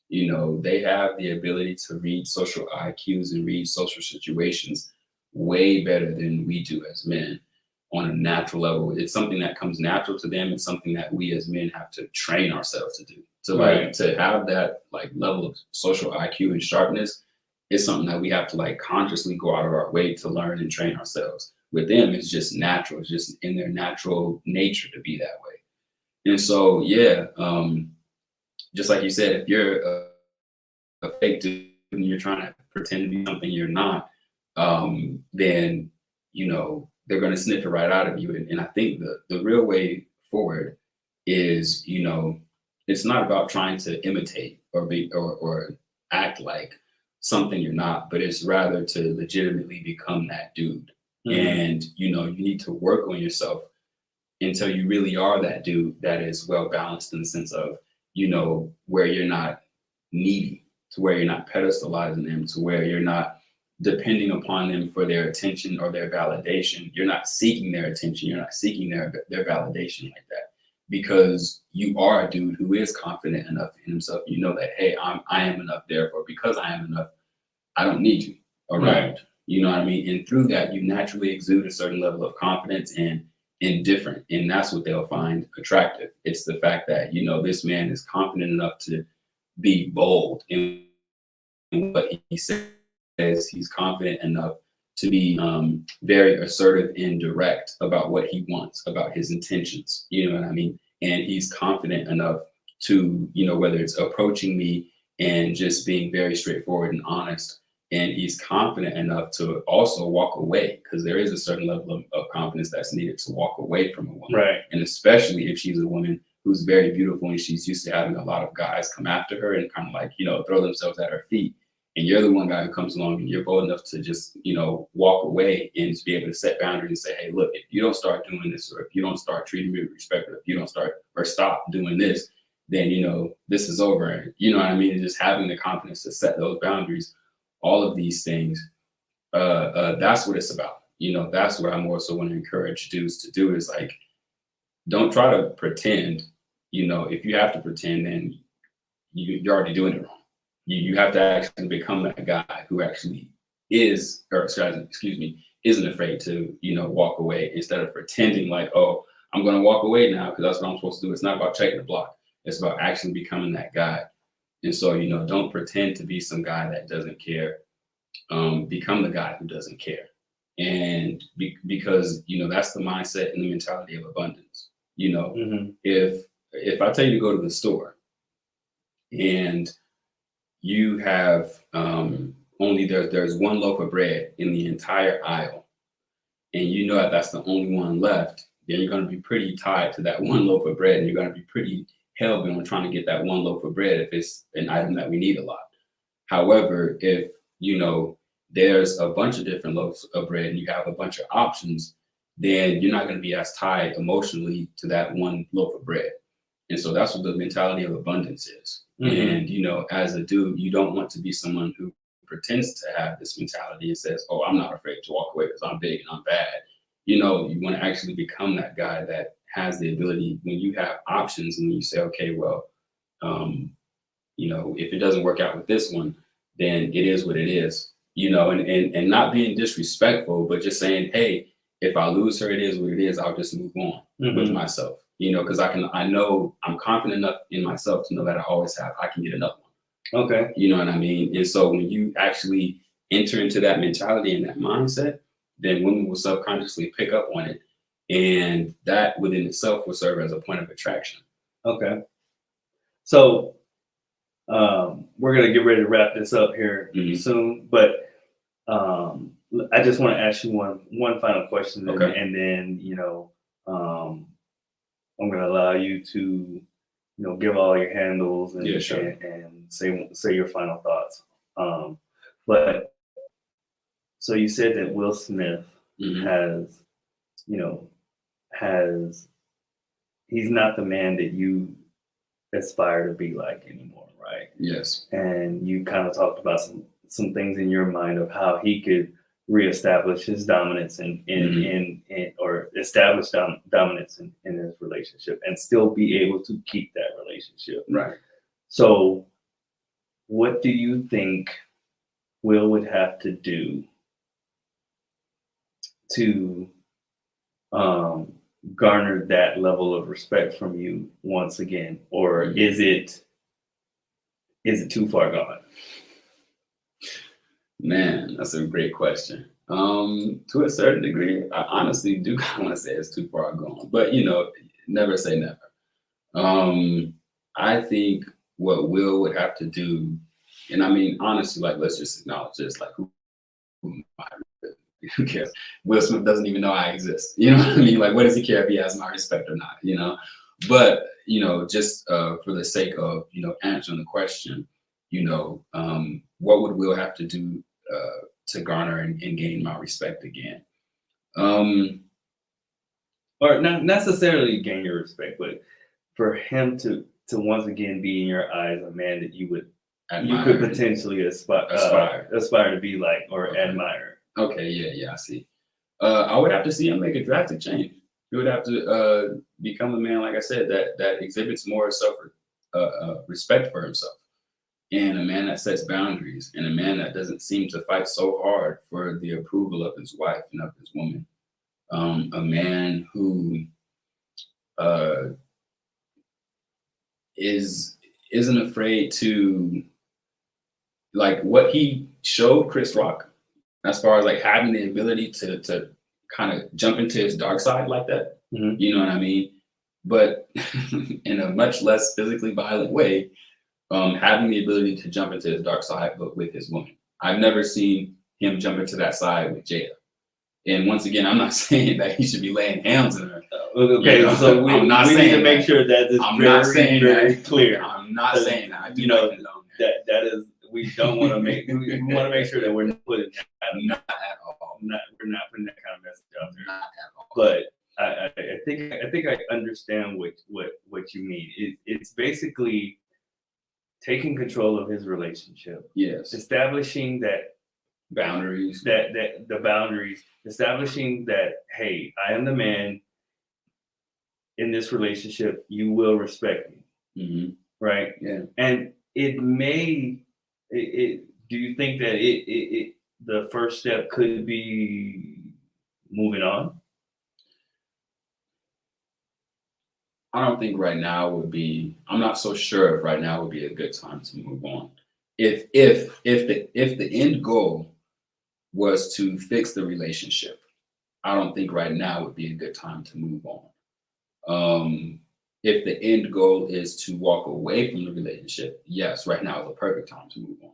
They have the ability to read social IQs and read social situations way better than we do as men on a natural level. It's something that comes natural to them. It's something that we as men have to train ourselves to do. To have that level of social IQ and sharpness is something that we have to consciously go out of our way to learn and train ourselves. With them, it's just natural. It's just in their natural nature to be that way. And so, just like you said, if you're a fake dude and you're trying to pretend to be something you're not, then they're going to sniff it right out of you. And I think the real way forward is it's not about trying to imitate or act like something you're not, but it's rather to legitimately become that dude. Mhm. And, you know, you need to work on yourself until you really are that dude that is well balanced in the sense of, you know, where you're not needy, to where you're not pedestalizing them, to where you're not depending upon them for their attention or their validation. You're not seeking their attention. You're not seeking their validation like that, because you are a dude who is confident enough in himself. You know that, hey, I am enough. Therefore, because I am enough, I don't need you around. Right. You know what I mean? And through that, you naturally exude a certain level of confidence and indifferent, and that's what they'll find attractive. It's the fact that, you know, this man is confident enough to be bold in what he says. He's confident enough to be very assertive and direct about what he wants, about his intentions. You know what I mean? And he's confident enough to, you know, whether it's approaching me and just being very straightforward and honest. And he's confident enough to also walk away, because there is a certain level of confidence that's needed to walk away from a woman. Right. And especially if she's a woman who's very beautiful and she's used to having a lot of guys come after her and kind of like, you know, throw themselves at her feet. And you're the one guy who comes along and you're bold enough to just, you know, walk away and to be able to set boundaries and say, hey, look, if you don't start doing this, or if you don't start treating me with respect, or if you don't start or stop doing this, then, you know, this is over. And, you know what I mean? And just having the confidence to set those boundaries, all of these things, that's what it's about. You know, that's what I more so want to encourage dudes to do, is like, don't try to pretend. You know, if you have to pretend, then you're already doing it wrong. You have to actually become that guy who actually is, or excuse me, isn't afraid to, you know, walk away, instead of pretending like, oh, I'm going to walk away now because that's what I'm supposed to do. It's not about checking the block. It's about actually becoming that guy. And so, you know, don't pretend to be some guy that doesn't care. Become the guy who doesn't care. And because, you know, that's the mindset and the mentality of abundance. You know, Mhm. if I tell you to go to the store and you have only there's one loaf of bread in the entire aisle, and you know that that's the only one left, then you're going to be pretty tied to that one loaf of bread, and you're going to be pretty hell-bent on trying to get that one loaf of bread if it's an item that we need a lot. However, if, you know, there's a bunch of different loaves of bread and you have a bunch of options, then you're not going to be as tied emotionally to that one loaf of bread. And so that's what the mentality of abundance is. Mhm. And, you know, as a dude, you don't want to be someone who pretends to have this mentality and says, oh, I'm not afraid to walk away because I'm big and I'm bad. You know, you want to actually become that guy that has the ability, when you have options and you say, okay, well, you know, if it doesn't work out with this one, then it is what it is, you know, and not being disrespectful, but just saying, hey, if I lose her, it is what it is. I'll just move on with Mhm. myself, you know, because I know I'm confident enough in myself to know that I can get another one. Okay. You know what I mean? And so when you actually enter into that mentality and that mindset, then women will subconsciously pick up on it. And that within itself will serve as a point of attraction. Okay. So we're gonna get ready to wrap this up here Mhm. soon, but I just want to ask you one final question, Okay. and then, you know, I'm gonna allow you to, you know, give all your handles and Yeah, sure. and say your final thoughts. But so you said that Will Smith Hmm. has, you know, has he's not the man that you aspire to be like anymore, right? Yes. And you kind of talked about some things in your mind of how he could reestablish his dominance in or establish dominance in his relationship and still be able to keep that relationship. Right. So what do you think Will would have to do to um, garner that level of respect from you once again, or is it too far gone? Man, that's a great question. To a certain degree, I honestly do kind of want to say it's too far gone, but you know, never say never. Um, I think what Will would have to do, and I mean, honestly, like, let's just acknowledge this, like, who am I really? Who cares? Will Smith doesn't even know I exist. You know what I mean? Like, what does he care if he has my respect or not? You know, but you know, just for the sake of, you know, answering the question, you know, what would Will have to do to garner and gain my respect again? Or not necessarily gain your respect, but for him to once again be in your eyes a man that you Admire could potentially aspire. aspire to be like or Okay. admire. Okay, yeah, I see. I would have to see him make a drastic change. He would have to become a man, like I said, that exhibits more self respect for himself, and a man that sets boundaries, and a man that doesn't seem to fight so hard for the approval of his wife and of his woman. A man who uh, isn't afraid to, like what he showed Chris Rock, as far as like having the ability to kind of jump into his dark side like that. Mhm. You know what I mean? But in a much less physically violent way, having the ability to jump into his dark side, but with his woman. I've never seen him jump into that side with Jada. And once again, I'm not saying that he should be laying hands on her. Okay, You know, so we I'm not need to saying make that. sure that is I'm very, not saying very that. clear. I'm not saying that. I do You know, not condone that. That is, we don't want to make. We want to make sure that we're not putting that. Not at all. We're not putting that kind of message out there. Not at all. But I think I understand what you mean. It's basically taking control of his relationship, Yes. establishing that Boundaries. that the boundaries, establishing that, hey, I am the man in this relationship. You will respect me, Hmm. right? Yeah. And it may. Do you think that the first step could be moving on? I don't think right now would be. I'm not so sure if right now would be a good time to move on. If the end goal was to fix the relationship, I don't think right now would be a good time to move on. If the end goal is to walk away from the relationship, yes, right now is the perfect time to move on.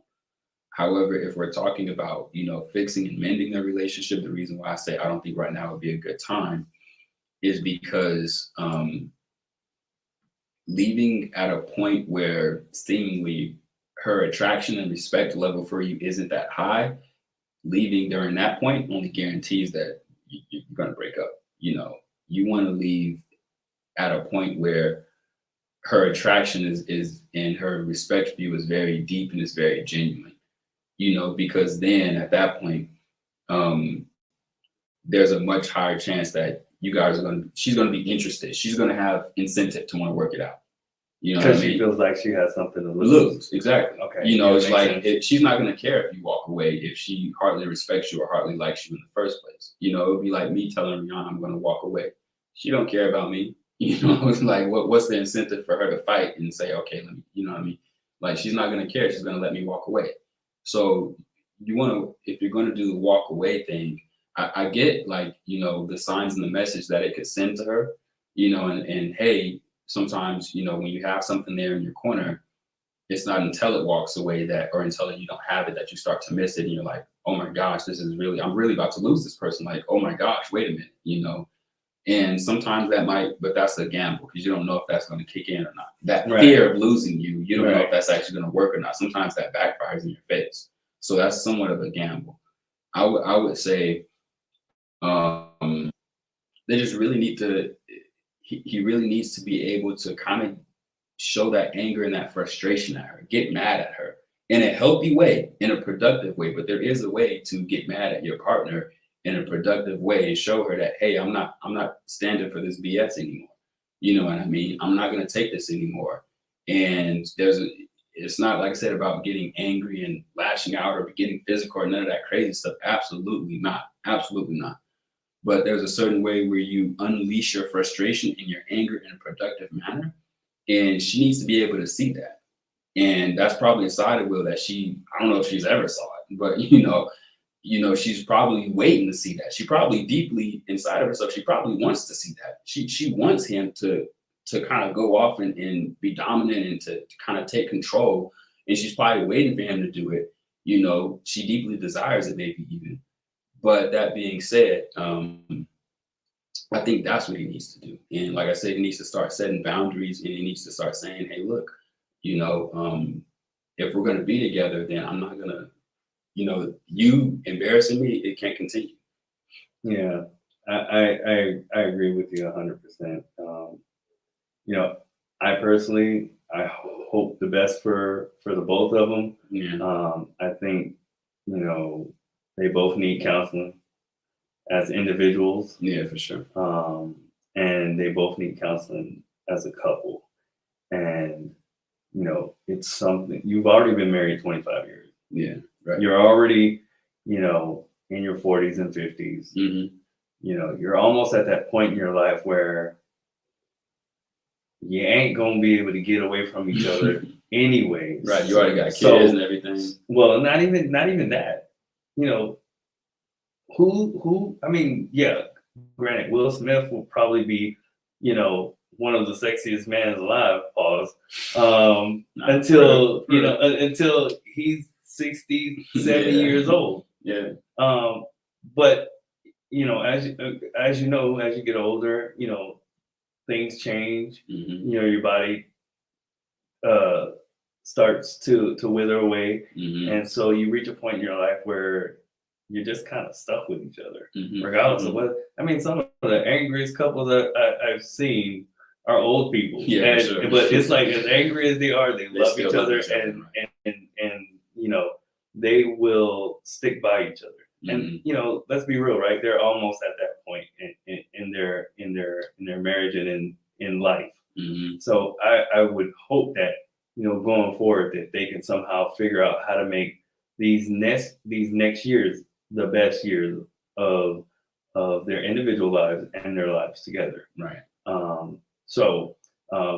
However, if we're talking about, fixing and mending the relationship, the reason why I say I don't think right now would be a good time is because leaving at a point where seemingly her attraction and respect level for you isn't that high, leaving during that point only guarantees that you're going to break up. You want to leave at a point where her attraction is and her respect for you is very deep and is very genuine. Because then at that point, there's a much higher chance that she's going to be interested. She's going to have incentive to want to work it out. You know what I Because mean? she feels like she has something to Lose, exactly. Okay. It's that like makes sense. she's not going to care if you walk away if she hardly respects you or hardly likes you in the first place. It would be like me telling Rihanna I'm going to walk away. She don't care about me. It's like what's the incentive for her to fight and say, okay, let me, you know what I mean? Like she's not going to care. She's going to let me walk away. So if you're going to do the walk away thing, I get the signs and the message that it could send to her, and hey, sometimes, when you have something there in your corner, it's not until it walks away or until you don't have it that you start to miss it. And you're like, oh my gosh, I'm really about to lose this person. Like, oh my gosh, wait a minute, And sometimes but that's a gamble because you don't know if that's going to kick in or not. That Right. fear of losing you don't know Right. if that's actually going to work or not. Sometimes that backfires in your face. So that's somewhat of a gamble. I would say they just really need to, he really needs to be able to kind of show that anger and that frustration at her, get mad at her in a healthy way, in a productive way. But there is a way to get mad at your partner in a productive way and show her that, hey, I'm not standing for this BS anymore. You know what I mean? I'm not going to take this anymore. And it's not, like I said, about getting angry and lashing out or getting physical or none of that crazy stuff. Absolutely not. Absolutely not. But there's a certain way where you unleash your frustration and your anger in a productive manner. And she needs to be able to see that. And that's probably a side of Will that I don't know if she's ever saw it, but she's probably waiting to see that. She probably deeply inside of herself, she probably wants to see that. She wants him to kind of go off and be dominant and to kind of take control. And she's probably waiting for him to do it. She deeply desires it, maybe even. But that being said, I think that's what he needs to do. And like I said, he needs to start setting boundaries and he needs to start saying, hey, look, if we're going to be together, then I'm not going to, you embarrassing me, it can't continue. Yeah, I agree with you 100%. I personally, I hope the best for the both of them. Yeah. I think, they both need counseling as individuals. Yeah, for sure. And they both need counseling as a couple. And, it's something, you've already been married 25 years. Yeah, right. You're already, in your 40s and 50s. Mm-hmm. You're almost at that point in your life where you ain't gonna be able to get away from each other anyway. Right, you already got kids and everything. Well, not even that. Who? I mean, yeah. Granted, Will Smith will probably be, one of the sexiest men alive. Pause. Until until he's 60, 70 years old. Yeah. But as you get older, things change. Mm-hmm. Your body starts to wither away, mm-hmm. and so you reach a point in your life where you're just kind of stuck with each other, mm-hmm. regardless mm-hmm. of what. I mean, some of the angriest couples that I've seen are old people. Yeah, sure. But it's like, as angry as they are, they love each other, right. and they will stick by each other. Mm-hmm. And let's be real, right? They're almost at that point in their marriage and in life. Mm-hmm. So I would hope that going forward that they can somehow figure out how to make these next years the best years of their individual lives and their lives together. Right. So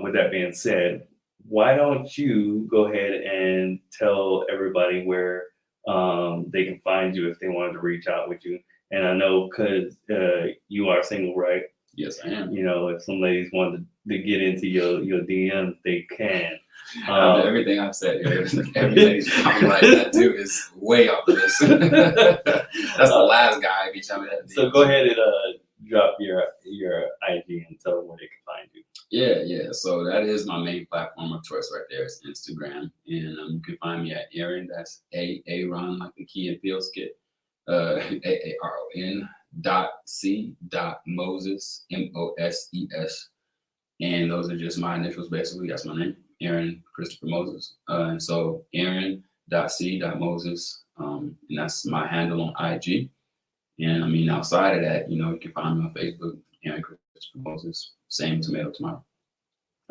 with that being said, why don't you go ahead and tell everybody where they can find you if they wanted to reach out with you? And I know because you are single, right? Yes, I am. If some ladies wanted to get into your DMs, they can. Everything I've said, every lady's copyright that too is way off the list. That's the last guy be telling me that. So go ahead and drop your IG and tell them where they can find you. Yeah. So that is my main platform of choice right there. It's Instagram, and you can find me at Aaron. That's Aaron, like the Key and Peele skit. AARON .c.moses MOSES, and those are just my initials. Basically, that's my name, Aaron Christopher Moses. And so Aaron.c.moses, and that's my handle on IG. And I mean, outside of that, you can find me on Facebook, Aaron Christopher Moses. Same tomato. All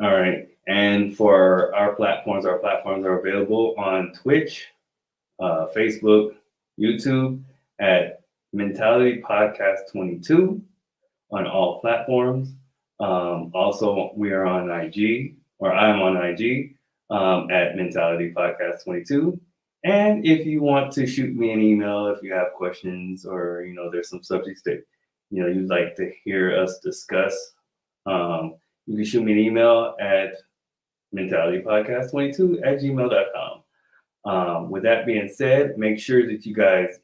right. And for our platforms are available on Twitch, Facebook, YouTube at Mentality Podcast 22 on all platforms. Also, we are on IG, or I'm on IG at Mentality Podcast 22. And if you want to shoot me an email, if you have questions or there's some subjects that you'd like to hear us discuss, you can shoot me an email at mentalitypodcast22@gmail.com. With that being said, make sure that you guys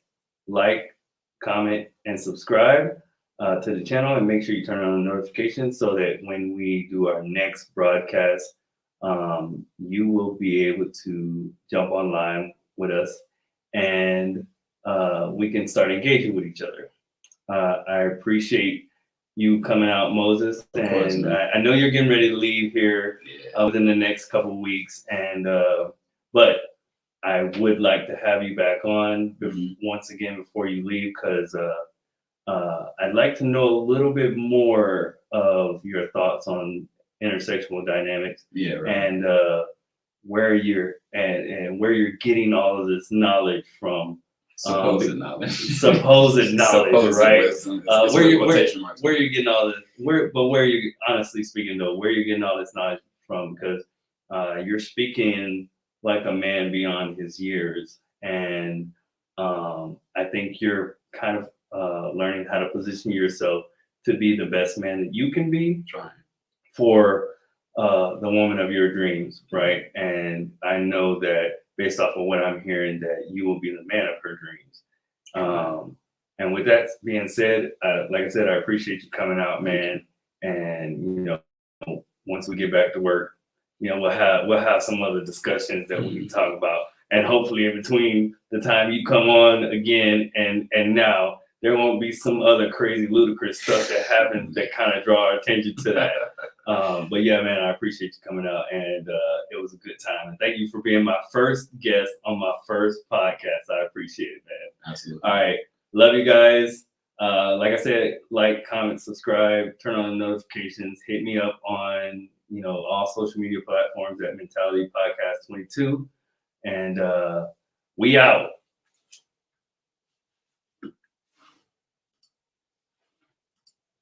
like, comment, and subscribe to the channel, and make sure you turn on the notifications so that when we do our next broadcast, you will be able to jump online with us, and we can start engaging with each other. I appreciate you coming out, Moses, and I know you're getting ready to leave here within the next couple of weeks, and but I would like to have you back on once again before you leave, because I'd like to know a little bit more of your thoughts on intersexual dynamics, and where you're getting all of this knowledge from. Supposed knowledge, right? Where you're getting all this? Where you honestly speaking though, where you're getting all this knowledge from? Because you're speaking like a man beyond his years, and I think you're kind of learning how to position yourself to be the best man that you can be for the woman of your dreams, right? And I know that based off of what I'm hearing, that you will be the man of her dreams. And with that being said, like I said, I appreciate you coming out, man. And once we get back to work, we'll have some other discussions that we can talk about. And hopefully in between the time you come on again and now, there won't be some other crazy ludicrous stuff that happens that kind of draw our attention to that. But yeah, man, I appreciate you coming out, and it was a good time. And thank you for being my first guest on my first podcast. I appreciate it, man. Absolutely. All right. Love you guys. Like I said, like, comment, subscribe, turn on the notifications, hit me up on, all social media platforms at Mentality Podcast 22. And we out.